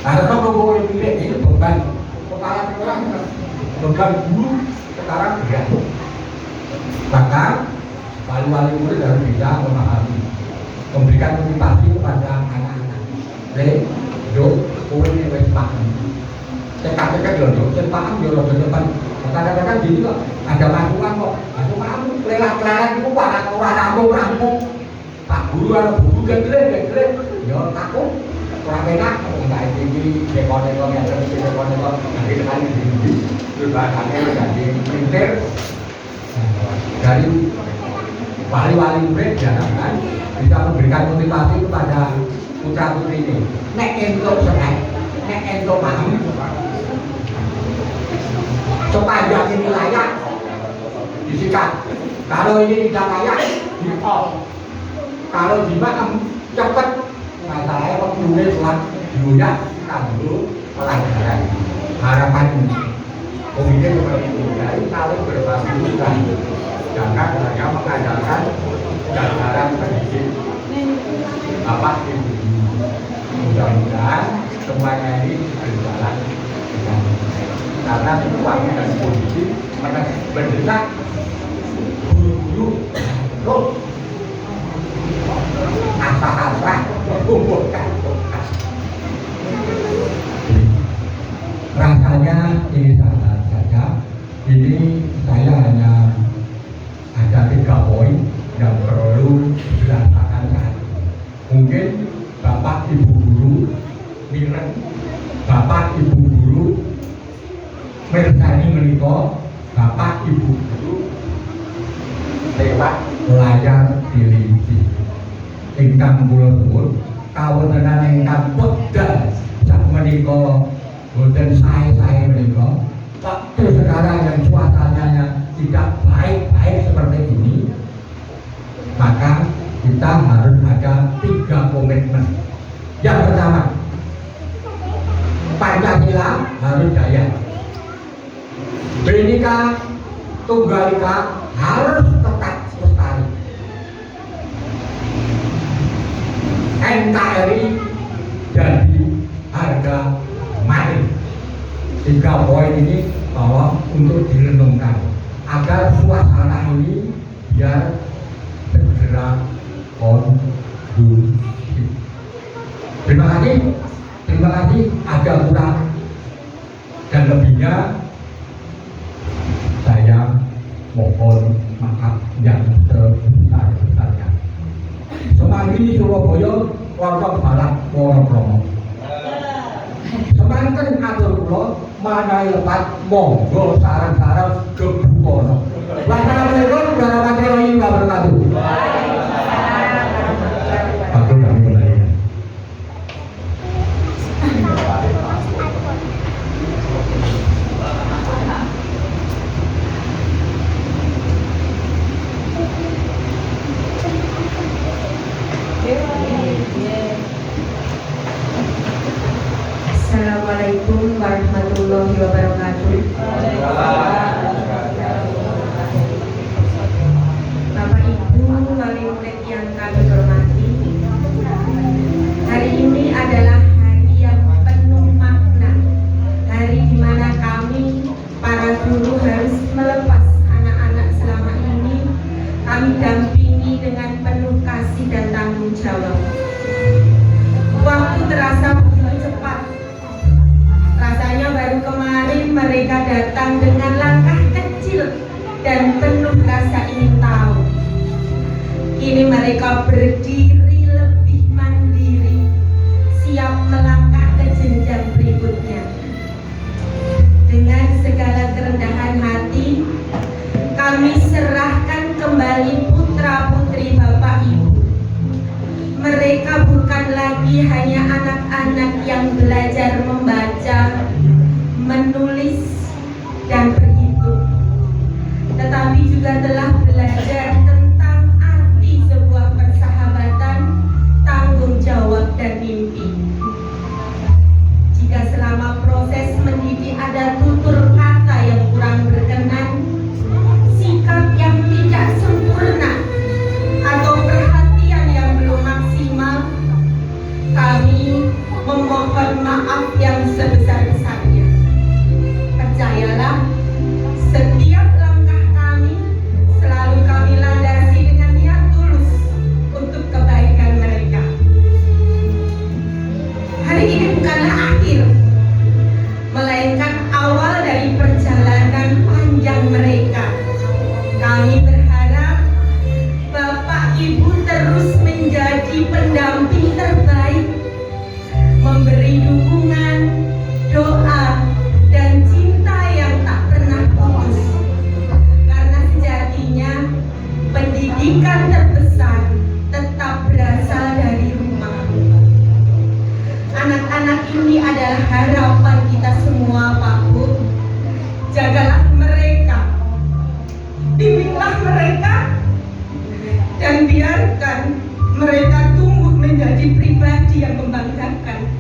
ada nglumpukke piring ini beban kepala sekolah, beban guru sekarang berat. Maka wali-wali murid harus bisa memahami, memberikan motivasi kepada anak-anak. Kowe ini wis paham. Cekak-cekak yo paham yo depan. Kadang-kadang gini kok ada masukan kok. Masukan lelah-lelah itu ora rampung. Pak guru ana buku gede yo takut ora enak enggak iki dekor-dekor yang dekor nanti depan ini bahasanya jadi printer dari wali-wali murid diharapkan bisa memberikan motivasi kepada putra-putri ini. Nek entuk seneng, nek entuk paham, supaya ini layak disikat. Kalau ini tidak layak, di off. Kalau dimakan cepat, masalahnya waktunya telah diuyak kanggo pelajaran. Harapan komite seperti ini dari saling berbagi jangan hanya mengandalkan jajaran pendidik ibu. Mudah-mudahan semuanya ini berjalan dengan baik. Karena situasi dan kondisi mendesak guru-guru terus asal-asal mengumpulkan tugas. Rasanya ini saja. Ini saya hanya ada 3 poin yang perlu dilaksanakan saat ini. Mungkin Bapak Ibu Guru Mireng, Bapak Ibu Guru Mersani menika, Bapak Ibu Guru lewat layar televisi. Ingkang kula suwun kawontenan ingkang wekdal sak menika boten sae-sae menika. Waktu sekarang yang suasananya tidak baik-baik seperti ini, maka kita harus ada 3 komitmen. Yang pertama, Pancasila harus jaya. Bhinneka Tunggal Ika harus tetap lestari. NKRI jadi harga mati. 3 poin ini bahwa untuk direnungkan agar suasana ini biar segera kondusif. Terima kasih. Agak kurang dan lebihnya saya mohon maaf yang sebesar-besarnya. Semanggi Surabaya, Lontong Barat, Wonokromo. Semanten atur kula manawi lepat monggo sareng-sareng gebukono. Wassalamualaikum warahmatullahi wabarakatuh. Aku kami mulai. warahmatullahi wabarakatuh. Bapak Ibu wali murid yang kami hormati, hari ini adalah hari yang penuh makna, hari di mana kami para guru harus melepas anak-anak selama ini kami dampingi dengan penuh kasih dan tanggung jawab. Waktu terasa begitu cepat. Rasanya baru kemarin mereka datang dengan langkah kecil dan penuh rasa ingin tahu. Kini mereka berdiri lebih mandiri, siap melangkah ke jenjang berikutnya. Dengan segala kerendahan hati, kami serahkan kembali putra-putri Bapak Ibu. Mereka bukan lagi hanya anak-anak yang belajar membaca, menulis, dan berhitung, tetapi juga telah belajar tentang arti sebuah persahabatan, tanggung jawab, dan mimpi. Jika selama proses mendidik ada tutur kata yang kurang berkenan, sikap yang tidak sempurna, atau perhatian yang belum maksimal, kami memohon maaf yang sebesar-besarnya. Percayalah, setiap langkah kami selalu kami landasi dengan niat tulus untuk kebaikan mereka. Hari ini bukanlah akhir, melainkan awal dari perjalanan panjang mereka. Kami berharap Bapak Ibu terus menjadi pendamping terbaik, memberi dukungan, doa, dan cinta yang tak pernah putus. Karena sejatinya pendidikan terbesar tetap berasal dari rumah. Anak-anak ini adalah harapan kita semua, Pak Bu. Jagalah mereka, bimbinglah mereka, dan biarkan mereka tumbuh menjadi pribadi yang membanggakan.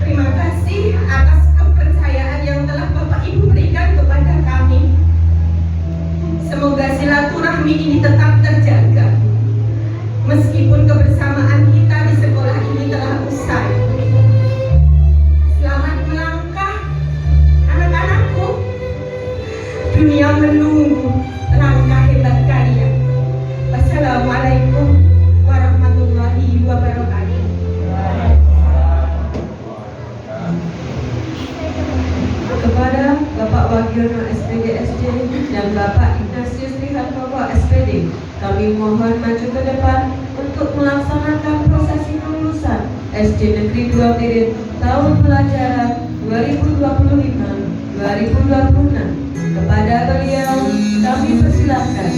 Terima kasih atas kepercayaan yang telah Bapak Ibu berikan kepada kami. Semoga silaturahmi ini tetap terjaga, meskipun kebersamaan kita di sekolah ini telah usai. Selamat melangkah, anak-anakku. Dunia menunggu langkah hebat kalian. Wassalamualaikum warahmatullahi wabarakatuh. Kepada Bapak Wagiono SPD SD dan Bapak Ignatius Rihantowo SPD, kami mohon maju ke depan untuk melaksanakan prosesi kelulusan SD Negeri 2 Pirit tahun pelajaran 2025-2026. Kepada beliau kami persilahkan.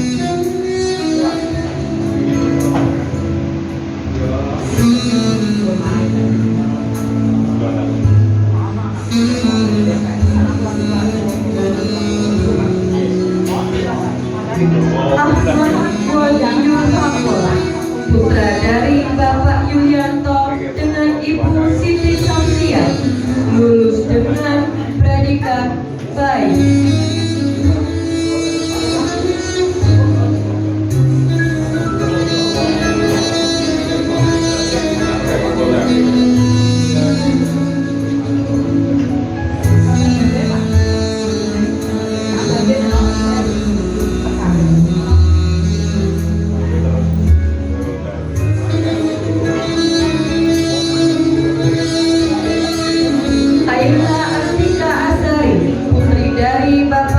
Ahmad Wadiyu, putra dari Bapak Yulianto dengan Ibu Siti Samsia, lulus dengan predikat baik. Aila Artika Asari, putri dari Bapak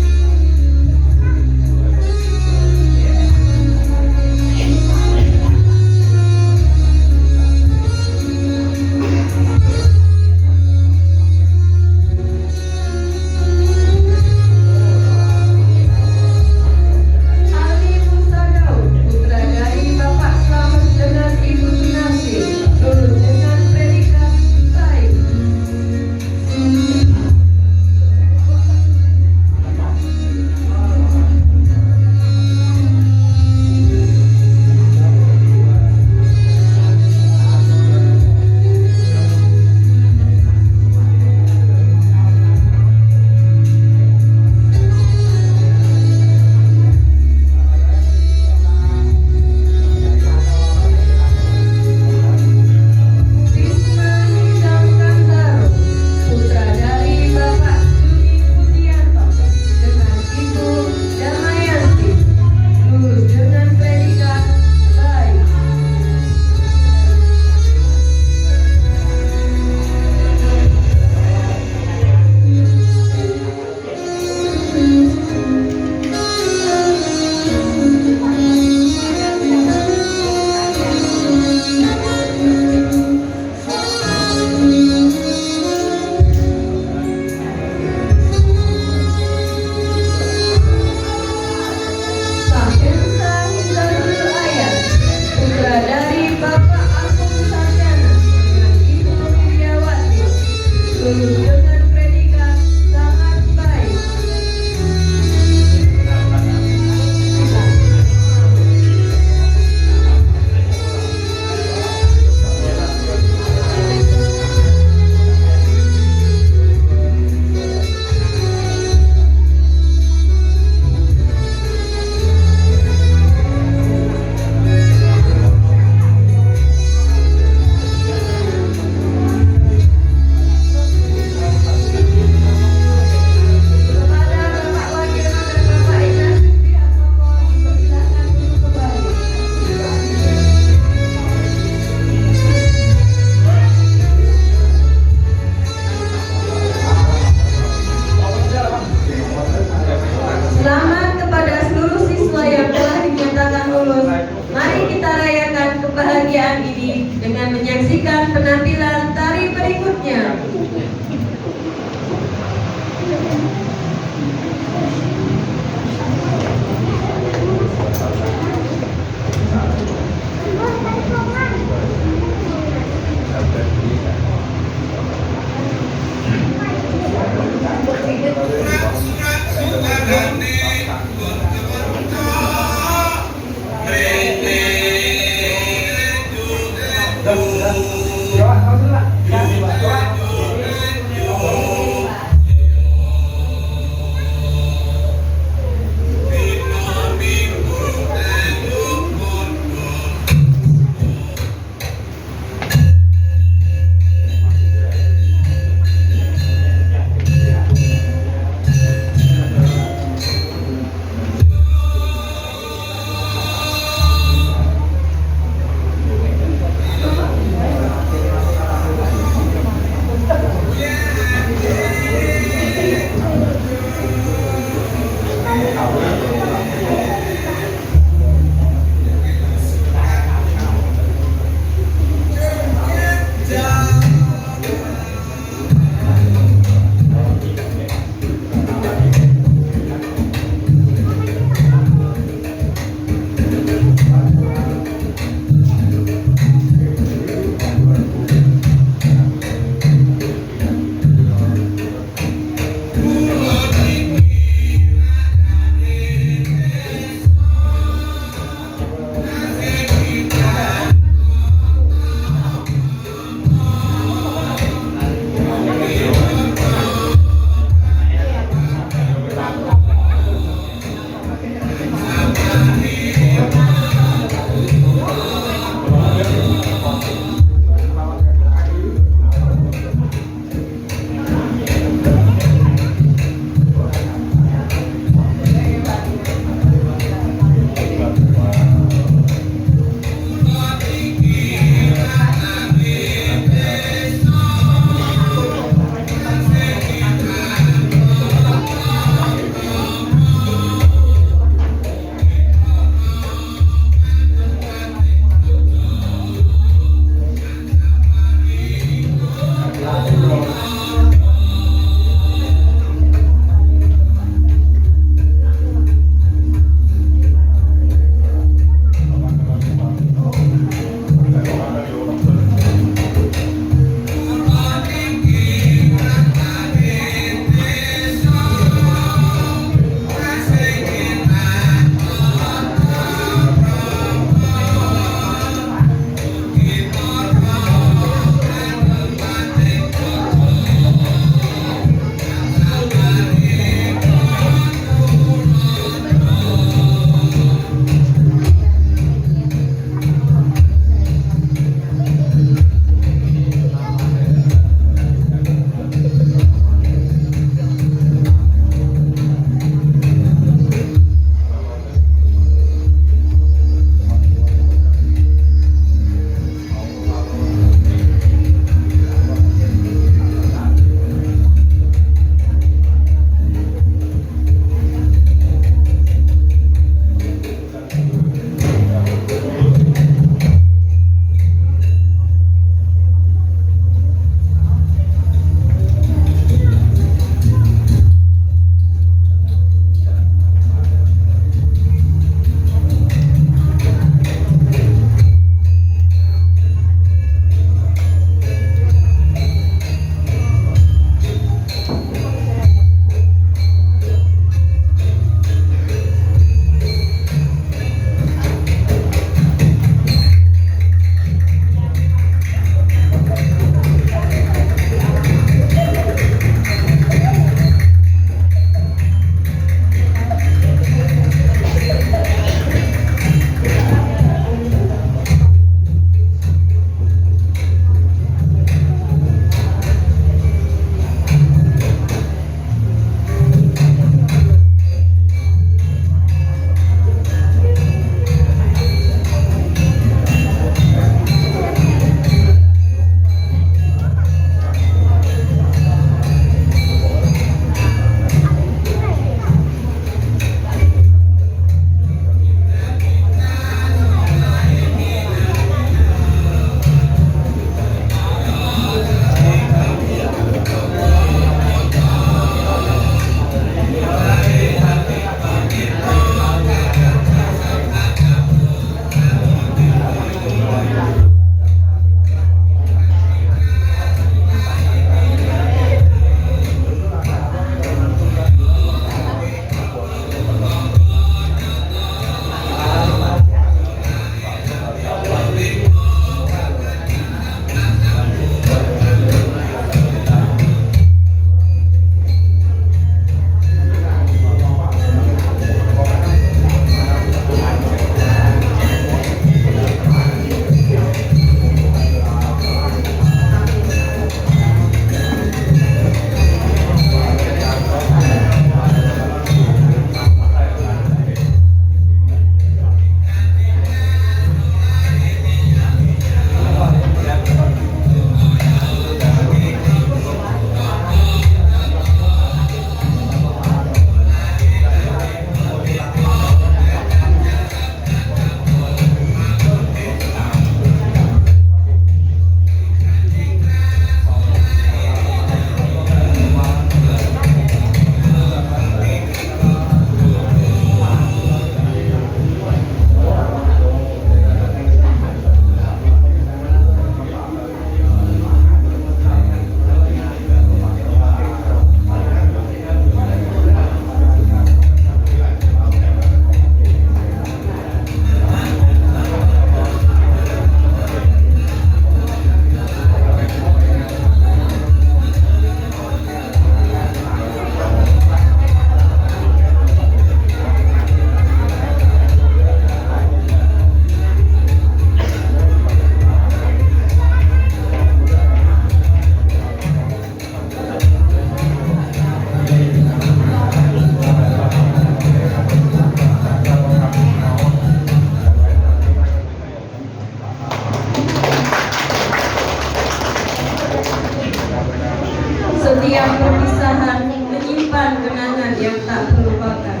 kenangan yang tak terlupakan.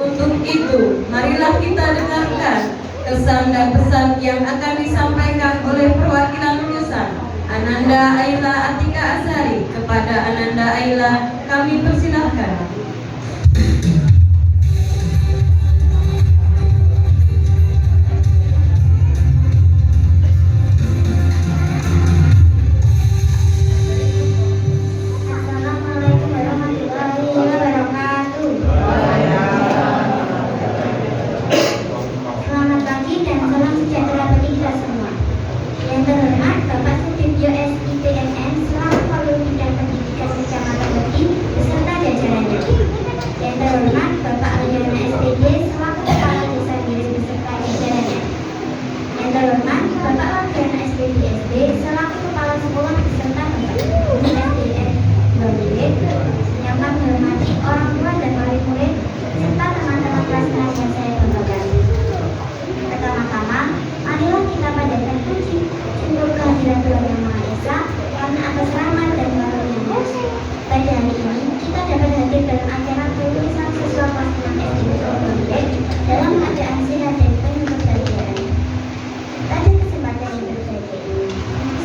Untuk itu, marilah kita dengarkan kesan dan pesan yang akan disampaikan oleh perwakilan lulusan Ananda Aila Atika Azhari. Kepada Ananda Aila kami persilahkan. Assalamualaikum warahmatullahi wabarakatuh. Selamat pagi dan salam sejahtera bagi kita semua. Yang terhormat Bapak Sudibyo SIPNN selaku Kepala Bidang Pendidikan Kecamatan Beti beserta jajarannya. Yang terhormat Bapak Aliana SPD selaku Kepala Desa Giris beserta jajarannya. Yang terhormat Bapak Aliana SPD SD selaku Kepala Sekolah beserta SDN Bangkit. Yang kami hormati orang tua dan wali murid serta teman-teman kelas-kelas yang saya banggakan. Pertama-tama, marilah kita panjatkan puji syukur kehadiran Tuhan Yang Maha Esa karena atas rahmat dan karunia-Nya. Pada hari ini, kita dapat hadir dalam acara kelulusan siswa kelas 6 SD Bangkit dalam keadaan sehat dan penuh kebahagiaan. Pada kesempatan yang berbahagia ini,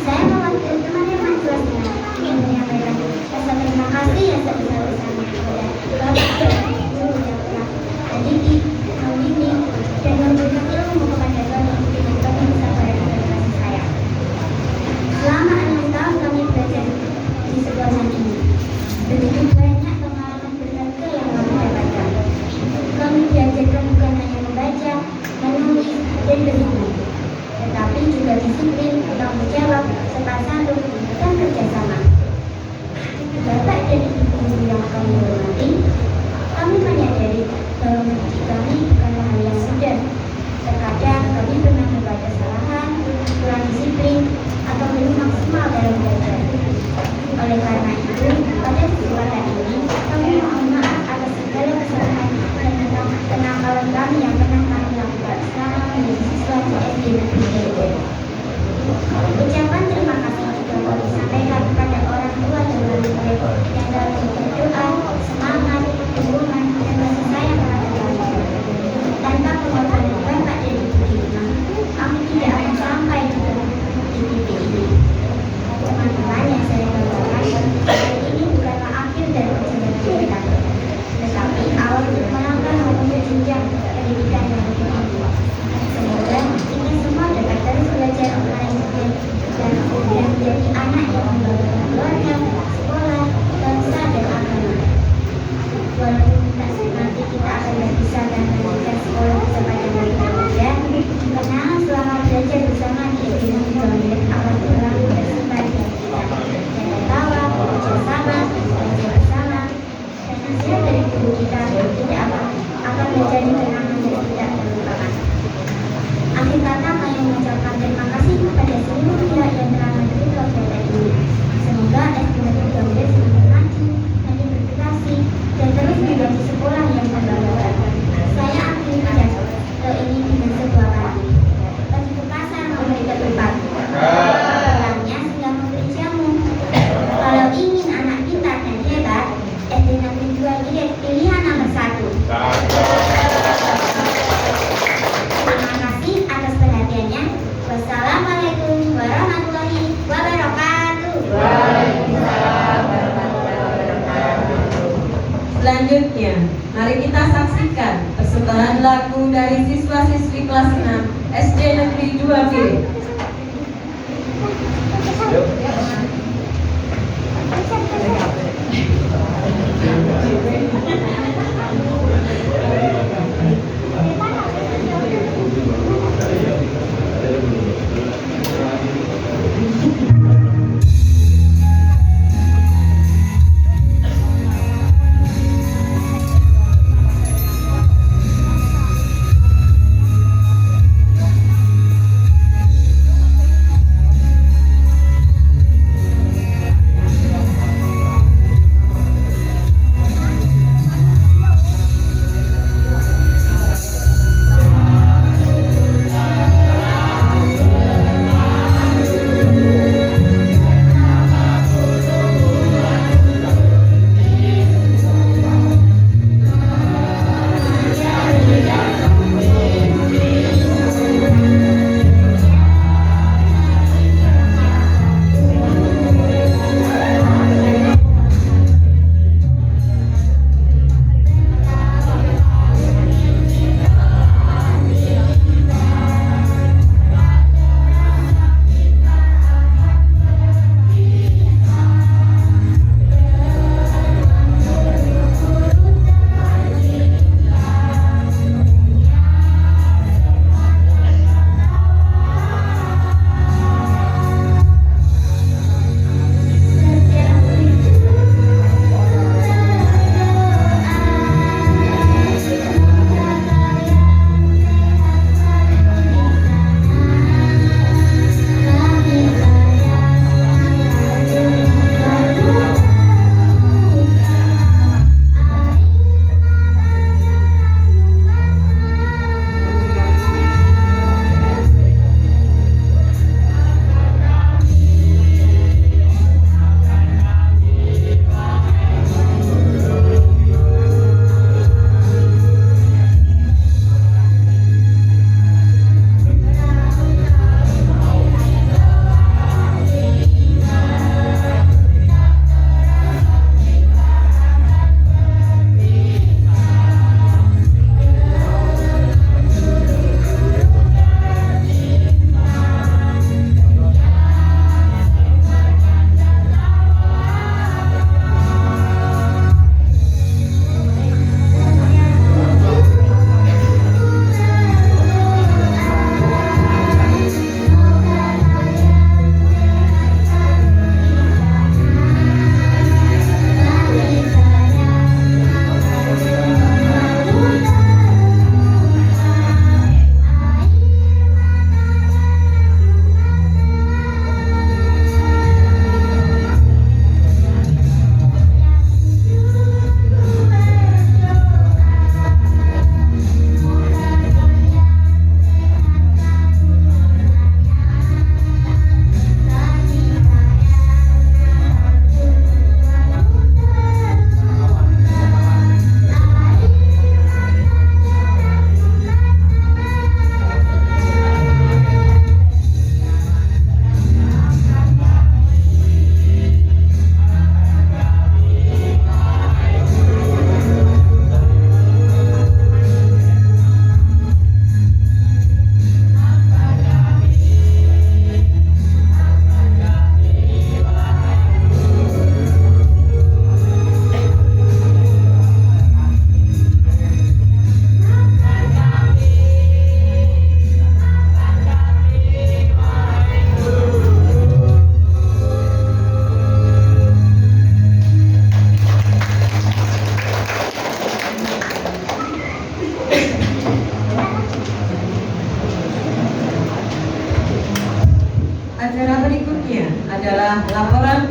saya mewakili teman-teman kelas 6 ingin menyampaikan rasa terima kasih yang sebesar-besarnya kepada Bapak dan Ibu yang telah mendidik, membimbing, dan memberikan ilmu kepada kami dengan penuh kesabaran dan kasih sayang. Selama 6 tahun kami belajar di sekolah ini, begitu banyak pengalaman berharga yang kami dapatkan. Kami diajarkan bukan hanya membaca, menulis, dan berhitung, tetapi juga disiplin, bertanggung jawab, sopan santun, dan kerjasama. Bapak dan Ibu guru yang kami hormati, kami menyadari bahwa mendidik kami bukanlah hal yang mudah. Terkadang kami pernah membuat kesalahan, kurang disiplin, atau belum maksimal dalam belajar. Oleh karena itu, pada kesempatan ini, kami mohon maaf atas segala kesalahan dan kenakalan kami yang pernah kami lakukan selama menjadi siswa di SD Negeri Dede. Ucapan terima kasih juga kami sampaikan kepada orang tua dan wali murid yang telah memberikan doa, semangat, dukungan, dan kasih sayang kepada kami. Tanpa pengorbanan Bapak dan Ibu di rumah, kami tidak akan sampai di titik ini. Teman-teman yang saya banggakan, hari ini bukanlah akhir dari perjalanan kita, tetapi awal untuk melangkah menuju jenjang pendidikan yang lebih tinggi. Semoga kita semua dapat terus belajar online dan menjadi anak yang membanggakan keluarga, sekolah, bangsa, dan agama. Walaupun nanti kita akan berpisah dan melanjutkan sekolah kesempatan yang berbeda, karena selama belajar bersama di SD Negeri Bangkit akan selalu tersimpan di hati kita. Dan tertawa, bersama, belajar bersama, dan nasihat dari guru kita tidak akan menjadi kenangan yang tidak terlupakan. Akhir kata, kami mengucapkan terima kasih kepada seluruh pihak yang telah mendukung kegiatan ini. Semoga SD Negeri Bangkit semakin maju, makin berkreasi, dan terus menjadi sekolah yang membanggakan. Saya akhiri pidato ini dengan sebuah kali. Pergi ke pasar membeli ketupat, pulangnya sudah membeli jamu. Kalau ingin anak pintar dan hebat, SD Negeri 2 Giret pilihan nomor 1. Terima kasih atas perhatiannya. Wassalamualaikum warahmatullahi wabarakatuh. Selanjutnya, mari kita saksikan persembahan lagu dari siswa-siswi kelas 6 SD Negeri 2 Girit.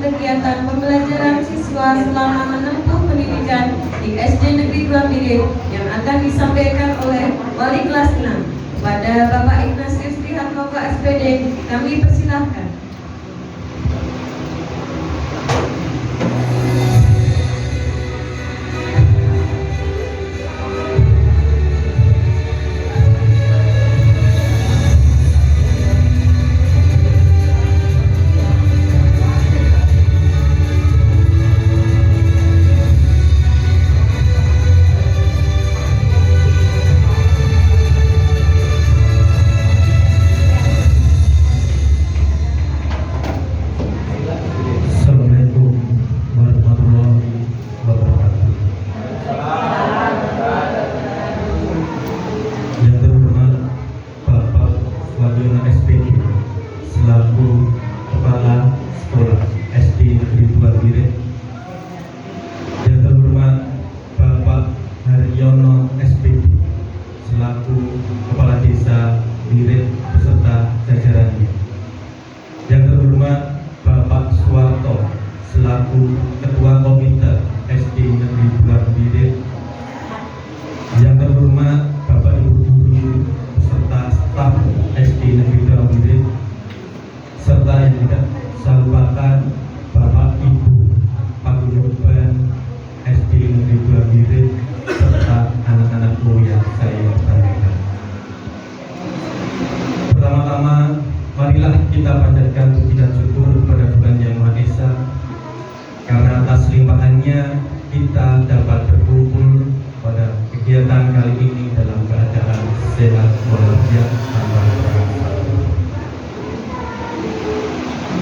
kegiatan pembelajaran siswa selama menempuh pendidikan di SD Negeri 2 Birit yang akan disampaikan oleh Wali Kelas 6. Kepada Bapak Ignatius Trihatmoko SPD, kami persilahkan. Assalamualaikum warahmatullahi wabarakatuh. Yang terhormat Bapak Wadiono SPD selaku Kepala Sekolah SD Negeri 2 Birit. Yang terhormat Bapak Haryono SPD selaku Kepala Desa Birit beserta jajarannya. Yang terhormat Bapak Suwarto selaku Ketua Komite SD Negeri 2 Birit. Yang terhormat Bapak Ibu Guru beserta staf SD Negeri 2 Birit, serta yang tidak saya lupakan Bapak Ibu Paguyuban SD Negeri 2 Birit serta anak-anakku yang saya banggakan. Pertama-tama, marilah kita panjatkan puji dan syukur kepada Tuhan Yang Maha Esa, karena atas limpahannya kita dapat berkumpul pada kegiatan kali ini dalam keadaan sehat walafiat tanpa kekerasan.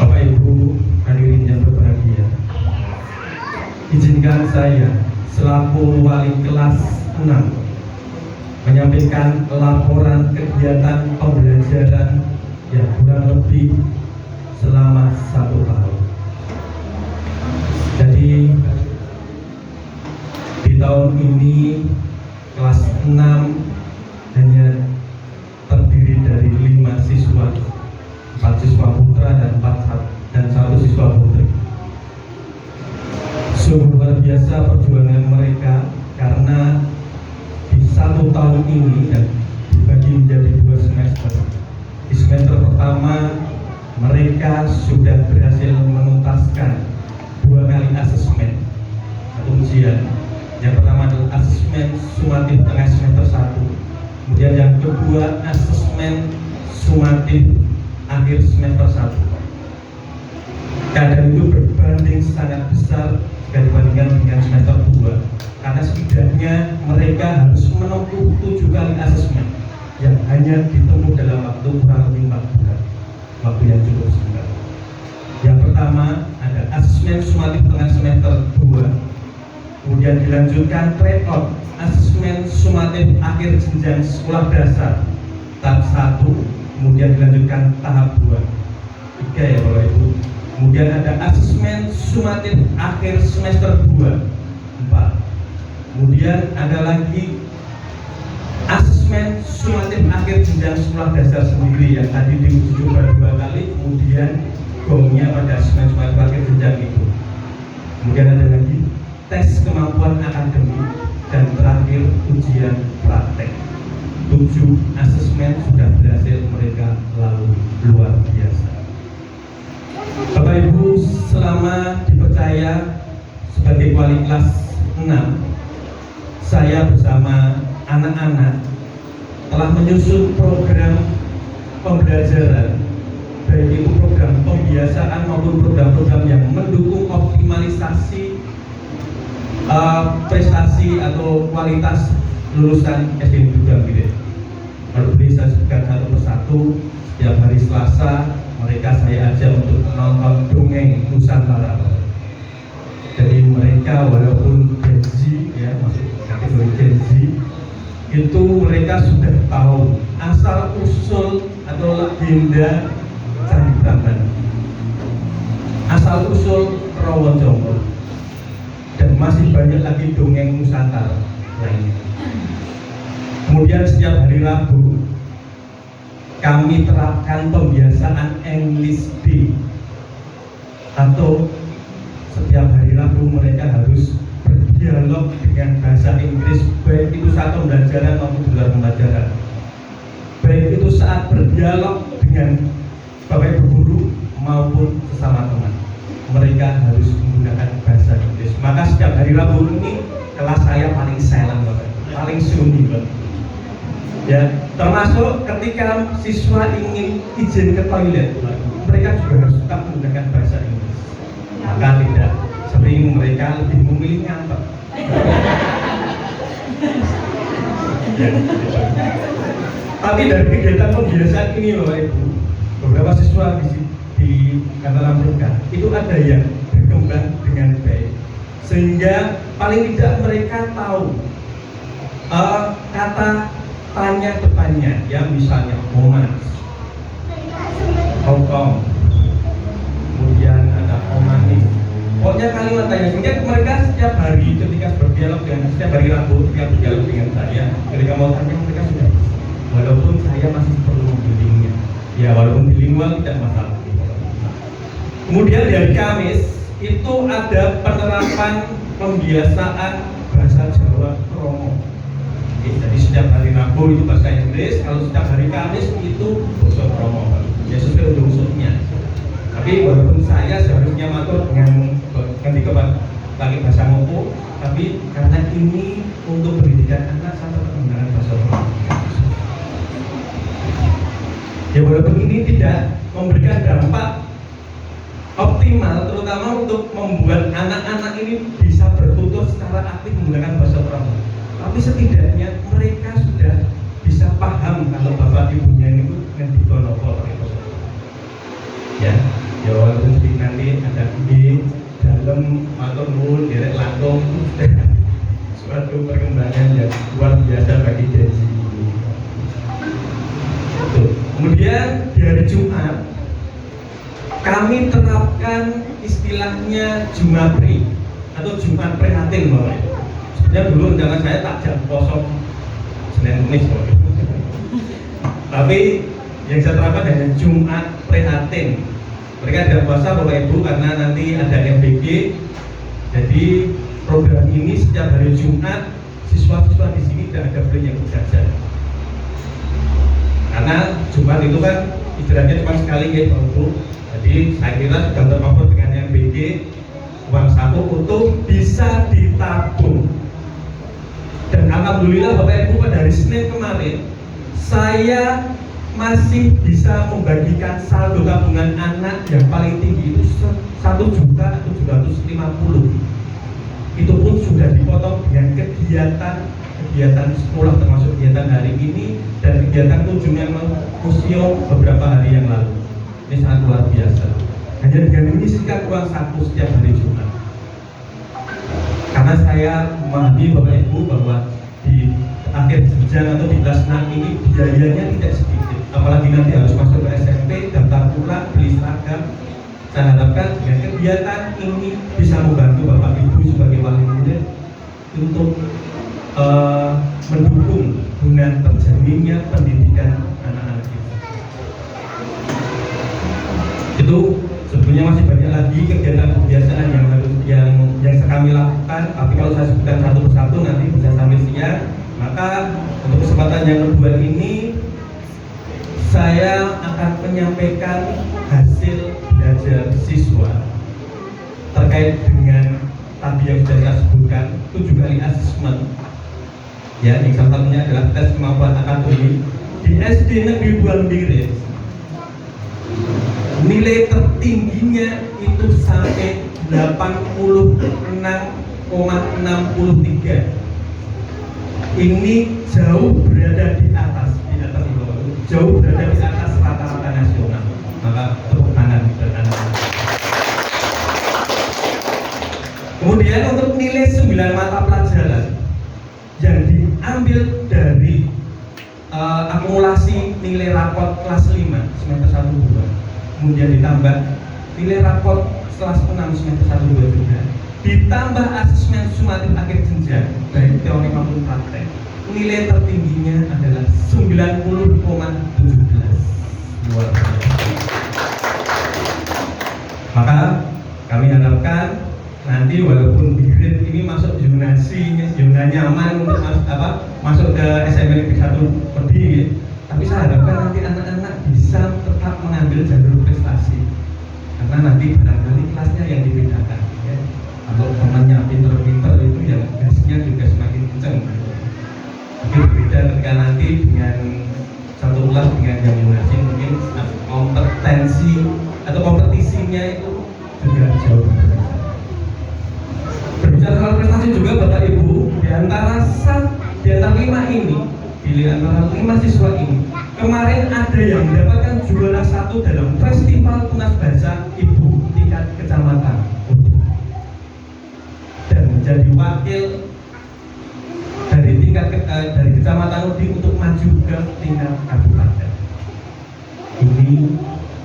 Bapak Ibu hadirin yang berbahagia, izinkan saya selaku wali kelas 6 menyampaikan laporan kegiatan pembelajaran yang kurang lebih selama 1 tahun. Jadi di tahun ini kelas 6 hanya terdiri dari 5 siswa, 4 siswa putra dan 1 siswa putri. Sungguh luar biasa perjuangan mereka, karena di 1 tahun ini dan dibagi menjadi 2 semester. Di semester pertama mereka sudah berhasil menuntaskan 2 kali asesmen atau ujian. Yang pertama adalah asesmen sumatif tengah semester 1, kemudian yang kedua asesmen sumatif akhir semester 1. Keadaan itu berbanding sangat besar jika dibandingkan dengan semester 2, karena setidaknya mereka harus menempuh 7 kali asesmen yang hanya ditempuh dalam waktu kurang lebih 4 bulan, waktu yang cukup singkat. Yang pertama ada asesmen sumatif tengah semester 2, kemudian dilanjutkan tryout asesmen sumatif akhir jenjang sekolah dasar tahap 1, kemudian dilanjutkan tahap 2, 3 ya Bapak Ibu. Kemudian ada asesmen sumatif akhir semester 2, 4. Kemudian ada lagi asesmen sumatif akhir jenjang sekolah dasar sendiri yang tadi diuji coba 2 kali, kemudian gongnya pada asesmen sumatif akhir jenjang itu. Kemudian ada lagi tes kemampuan akademik dan terakhir ujian praktek. 7 asesmen sudah berhasil mereka lalui, luar biasa. Bapak Ibu, selama dipercaya sebagai wali kelas 6, saya bersama anak-anak telah menyusun program pembelajaran, baik itu program pembiasaan maupun program-program yang mendukung optimalisasi prestasi atau kualitas lulusan SD Negeri 2 Birit. Kalau boleh saya sebutkan satu persatu, setiap hari Selasa mereka saya ajak untuk menonton dongeng Nusantara. Jadi mereka walaupun Gen Z, ya maksud kategori Gen Z, itu mereka sudah tahu asal usul atau legenda Candi Prambanan, asal usul Rawon Jongkol, dan masih banyak lagi dongeng Nusantara lainnya. Kemudian setiap hari Rabu kami terapkan pembiasaan English B atau setiap hari Rabu mereka harus berdialog dengan bahasa Inggris, baik itu saat pembelajaran maupun di luar pembelajaran. Baik itu saat berdialog dengan Bapak Ibu guru maupun sesama teman, mereka harus menggunakan bahasa Inggris. Maka setiap hari Rabu ini kelas saya paling silent Bapak, paling sunyi Bapak. Ya, termasuk ketika siswa ingin izin ke toilet, mereka juga harus tetap menggunakan bahasa Inggris. Maka tidak sering mereka lebih memilih ngantor. Ya, tapi dari kegiatan pembiasaan ini Bapak Ibu, beberapa siswa di antara mereka itu ada yang berkembang dengan baik, sehingga paling tidak mereka tahu kata tanya depannya, ya misalnya omas, Hongkong, kemudian ada omani, pokoknya kalimat tanya, sehingga mereka setiap hari ketika berdialog dengan, setiap hari Rabu ketika berdialog dengan saya, ketika mau tanya mereka sudah, walaupun saya masih perlu membimbingnya, ya walaupun bilingual tidak masalah. Kemudian di hari Kamis itu ada penerapan pembiasaan bahasa Jawa Kromo. Jadi setiap hari Rabu itu bahasa Inggris, kalau setiap hari Kamis itu bahasa Kromo. Ya sesuai unsur-unsurnya. Tapi walaupun saya seharusnya matur dengan pakai bahasa Ngopo, tapi karena ini untuk pendidikan anak saya tetap menggunakan bahasa Kromo. Ya walaupun ini tidak memberikan dampak optimal, terutama untuk membuat anak-anak ini bisa bertutur secara aktif menggunakan bahasa Kromo, tapi setidaknya mereka sudah bisa paham kalau bapak ibunya ini dengan dikonopol pakai bahasa Kromo. Ya walaupun nanti ada di dalam matur nuwun derek langkung suatu perkembangan yang luar biasa bagi Genzi. Kemudian di hari Jumat kami terapkan istilahnya Jumapri atau Jumat Prihatin Bapak. Sebenarnya dulu rencana saya tak jam kosong Senin Kamis Bapak. Tapi yang saya terapkan hanya Jumat Prihatin. Mereka tidak puasa Bapak Ibu karena nanti ada MBG. Jadi program ini setiap hari Jumat siswa-siswa di sini tidak ada boleh yang jajan. Karena Jumat itu kan istirahatnya cuma sekali ya Bapak Ibu. Jadi saya kira sudah tercover dengan MBG, uang saku utuh bisa ditabung. Dan alhamdulillah Bapak Ibu pada hari Senin kemarin saya masih bisa membagikan saldo tabungan anak yang paling tinggi itu 1.750.000. Itu pun sudah dipotong dengan kegiatan sekolah termasuk kegiatan hari ini dan kegiatan kunjungan museum beberapa hari yang lalu. Ini sangat luar biasa. Hanya dengan menyisihkan uang saku setiap hari Jumat. Karena saya memahami Bapak Ibu bahwa di akhir jenjang atau di kelas 6 ini biayanya tidak sedikit. Apalagi nanti harus masuk ke SMP, daftar ulang, beli seragam. Saya harapkan dengan kegiatan ini bisa membantu Bapak Ibu sebagai wali murid untuk mendukung guna terjaminnya pendidikan anak-anak kita. Itu sebetulnya masih banyak lagi kegiatan kebiasaan yang kami lakukan, tapi kalau saya sebutkan satu persatu nanti bisa sampai siang. Maka untuk kesempatan yang kedua ini saya akan menyampaikan hasil belajar siswa terkait dengan tadi yang sudah saya sebutkan 7 kali asesmen. Ya, yang salah satunya adalah tes kemampuan akademik di SD Negeri Buangbire. Nilai tertingginya itu sampai 86,63. Ini jauh berada di atas jauh berada di atas rata-rata nasional. Maka tepuk tangan dan anak-anak. Kemudian untuk nilai 9 mata pelajaran yang diambil dari akumulasi nilai raport kelas 5 semester 1-2, kemudian ditambah nilai raport kelas 6 semester 1-2 juga, ditambah asesmen sumatif akhir jenjang baik teori maupun praktek, nilai tertingginya adalah 90,17. Luar biasa. Maka kami harapkan nanti walaupun di grade ini masuk zona nyaman untuk masuk ke SMA Negeri 1 Pedi ya. Tapi saya harapkan nanti anak-anak bisa tetap mengambil jalur prestasi karena nanti barangkali kelasnya yang dibedakan ya. Kalau temannya pinter-pinter itu ya gasnya juga semakin kenceng. Tapi berbeda ketika nanti dengan satu kelas dengan yang donasi mungkin kompetensi atau kompetisinya itu juga jauh berbeda. Berbicara soal prestasi juga Bapak Ibu, di antara 5 ini, di antara 5 siswa ini, kemarin ada yang mendapatkan juara 1 dalam festival tunas bahasa ibu tingkat kecamatan dan menjadi wakil dari kecamatan Uding untuk maju ke tingkat kabupaten. Ini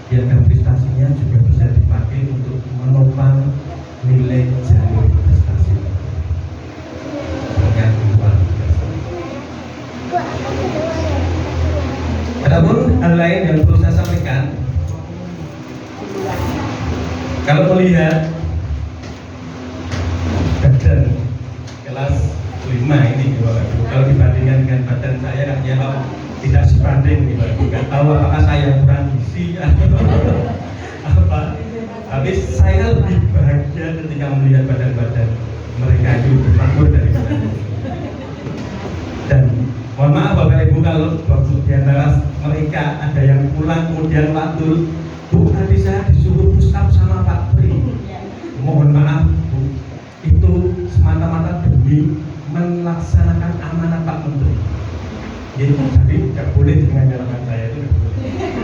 piagam prestasinya juga bisa dipakai untuk menopang nilai jalur prestasi. Sangat luar biasa. Adapun hal lain yang perlu saya sampaikan, kalau melihat badan kelas 5 ini, kalau dibandingkan dengan badan saya kayaknya tidak sebanding, nggak tahu apakah saya kurang gizi atau apa. Tapi saya lebih bahagia ketika melihat badan-badan mereka itu bermakmur dari kita. Dan mohon maaf Bapak Ibu kalau di antara mereka ada yang pulang kemudian waktu Bu, tadi saya disuruh push up sama Pak Pri. Mohon maaf Bu, itu semata-mata demi melaksanakan amanat Pak Menteri. Jadi tidak boleh dengan nyalakan saya itu.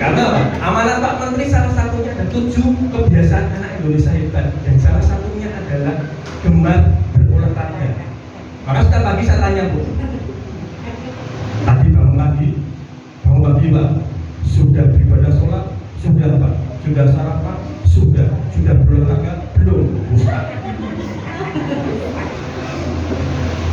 Karena apa? Amanat Pak Menteri salah satunya ada 7 kebiasaan anak Indonesia hebat dan salah satunya adalah gemar berolahraga. Maka setiap pagi saya tanya Bu, tadi bangun pagi Pak, sudah beribadah sholat, sudah Pak, sudah sarapan, sudah berolahraga, belum Ustaz.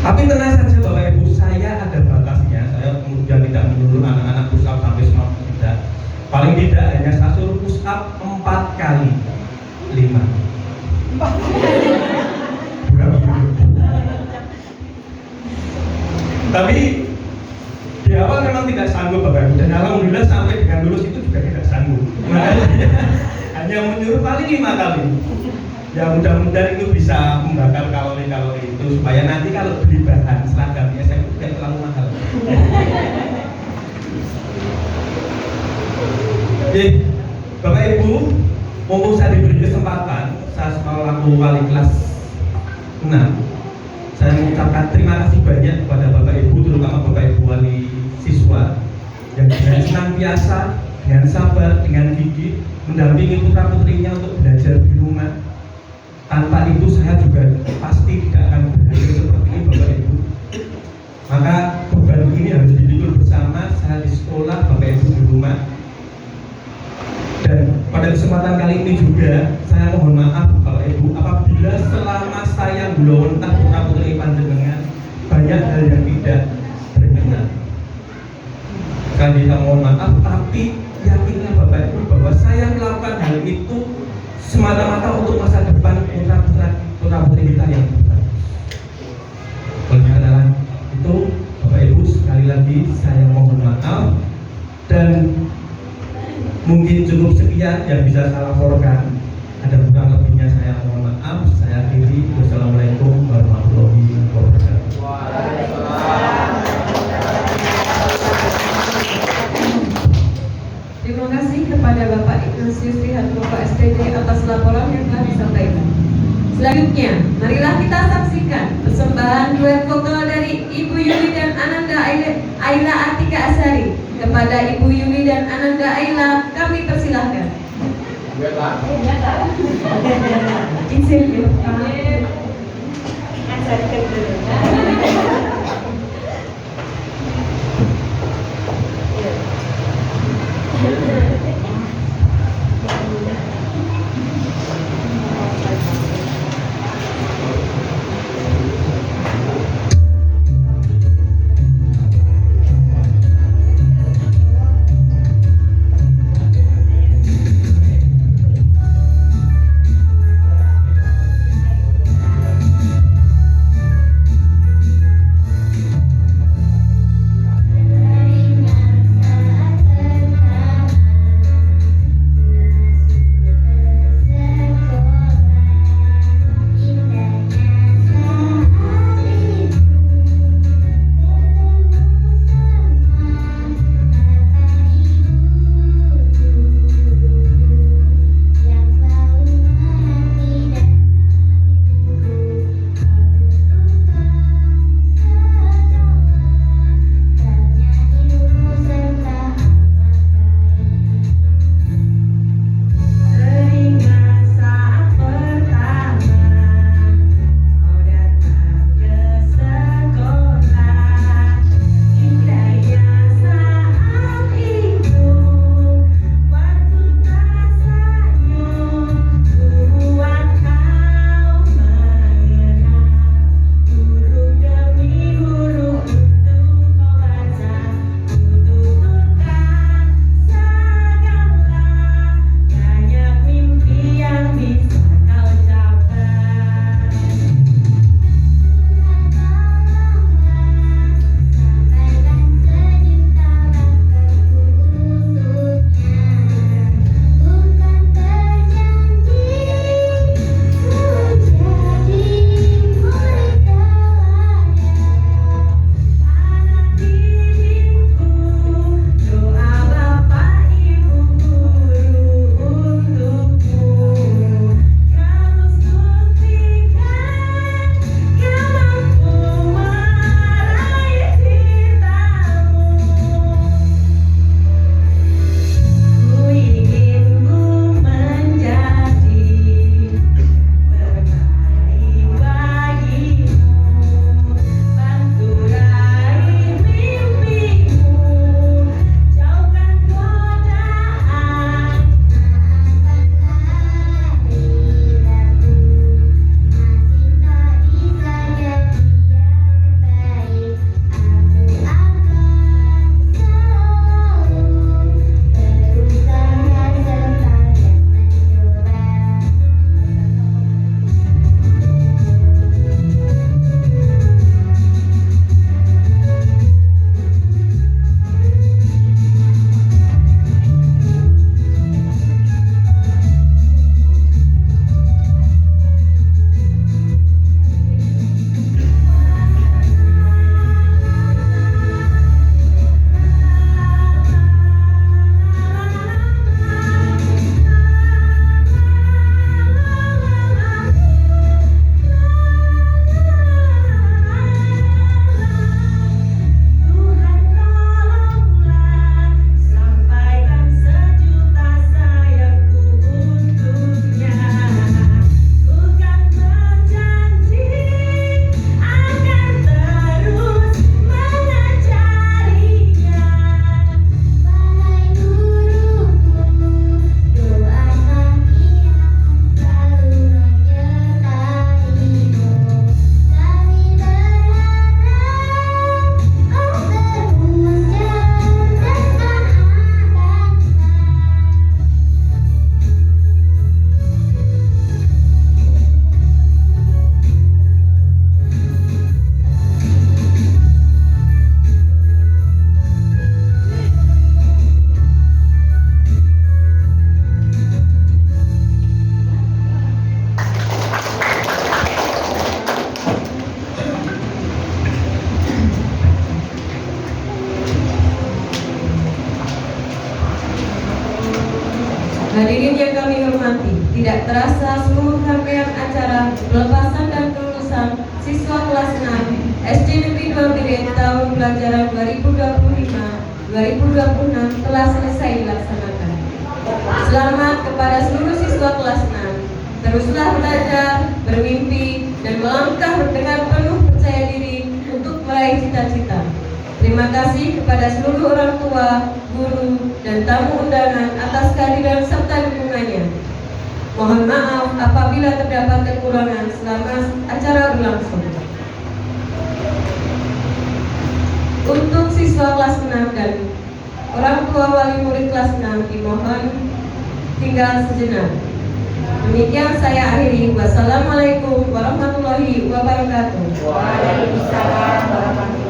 Tapi tenang saja Bapak Ibu, saya ada batasnya. Saya kemudian tidak menyuruh anak-anak push up sampai semua tidak. Paling tidak hanya saya suruh push up 4 kali 5. Tapi di awal memang tidak sanggup Bapak Ibu, dan alhamdulillah sampai dengan lulus itu juga tidak sanggup. Hanya menyuruh paling 5 kali. Ya mudah-mudahan itu bisa membakar kalori-kalori itu supaya nanti kalau beli bahan seragamnya saya tidak terlalu mahal. Oke, Bapak Ibu, mumpung saya diberi kesempatan, saya selaku wali kelas 6, saya mengucapkan terima kasih banyak kepada Bapak Ibu, terutama Bapak Ibu wali siswa yang dengan senantiasa, dengan sabar, dengan gigih mendampingi putra putrinya untuk belajar di rumah. Tanpa itu saya juga pasti tidak akan berhasil seperti ini Bapak Ibu. Maka beban ini harus dipikul bersama, saya di sekolah, Bapak Ibu di rumah. Dan pada kesempatan kali ini juga saya mohon maaf Bapak Ibu apabila selama saya ngulawentah putra putri panjenengan banyak hal yang tidak berkenan. Sekali lagi saya mohon maaf, tapi yakinlah Bapak Ibu bahwa saya melakukan hal itu semata-mata untuk masa depan putra putri kita yang bagus. Oleh karena itu Bapak Ibu sekali lagi saya mohon maaf, dan mungkin cukup sekian yang bisa saya laporkan. Ada kurang lebihnya saya mohon maaf. Saya akhiri. Wassalamualaikum warahmatullahi wabarakatuh. Terima kasih kepada Bapak Ignatius Trihandoko SPD atas laporan yang telah disampaikan. Selanjutnya, marilah kita saksikan persembahan duet vokal dari Ibu Yuli dan Ananda Aila Atika Asari. Kepada Ibu Yuli dan Ananda Aila, kami persilahkan. Izin ya, Hadirin yang kami hormati, tidak terasa seluruh rangkaian acara pelepasan dan kelulusan siswa kelas 6 SD Negeri 2 Biren tahun pelajaran 2025-2026 telah selesai dilaksanakan. Selamat kepada seluruh siswa kelas 6. Teruslah belajar, bermimpi, dan melangkah dengan penuh percaya diri untuk meraih cita-cita. Terima kasih kepada seluruh orang tua, guru, dan tamu undangan atas kehadiran serta dukungannya. Mohon maaf apabila terdapat kekurangan selama acara berlangsung. Untuk siswa kelas 6 dan orang tua wali murid kelas 6 dimohon tinggal sejenak. Demikian saya akhiri. Wassalamualaikum warahmatullahi wabarakatuh. Waalaikumsalam warahmatullahi wabarakatuh.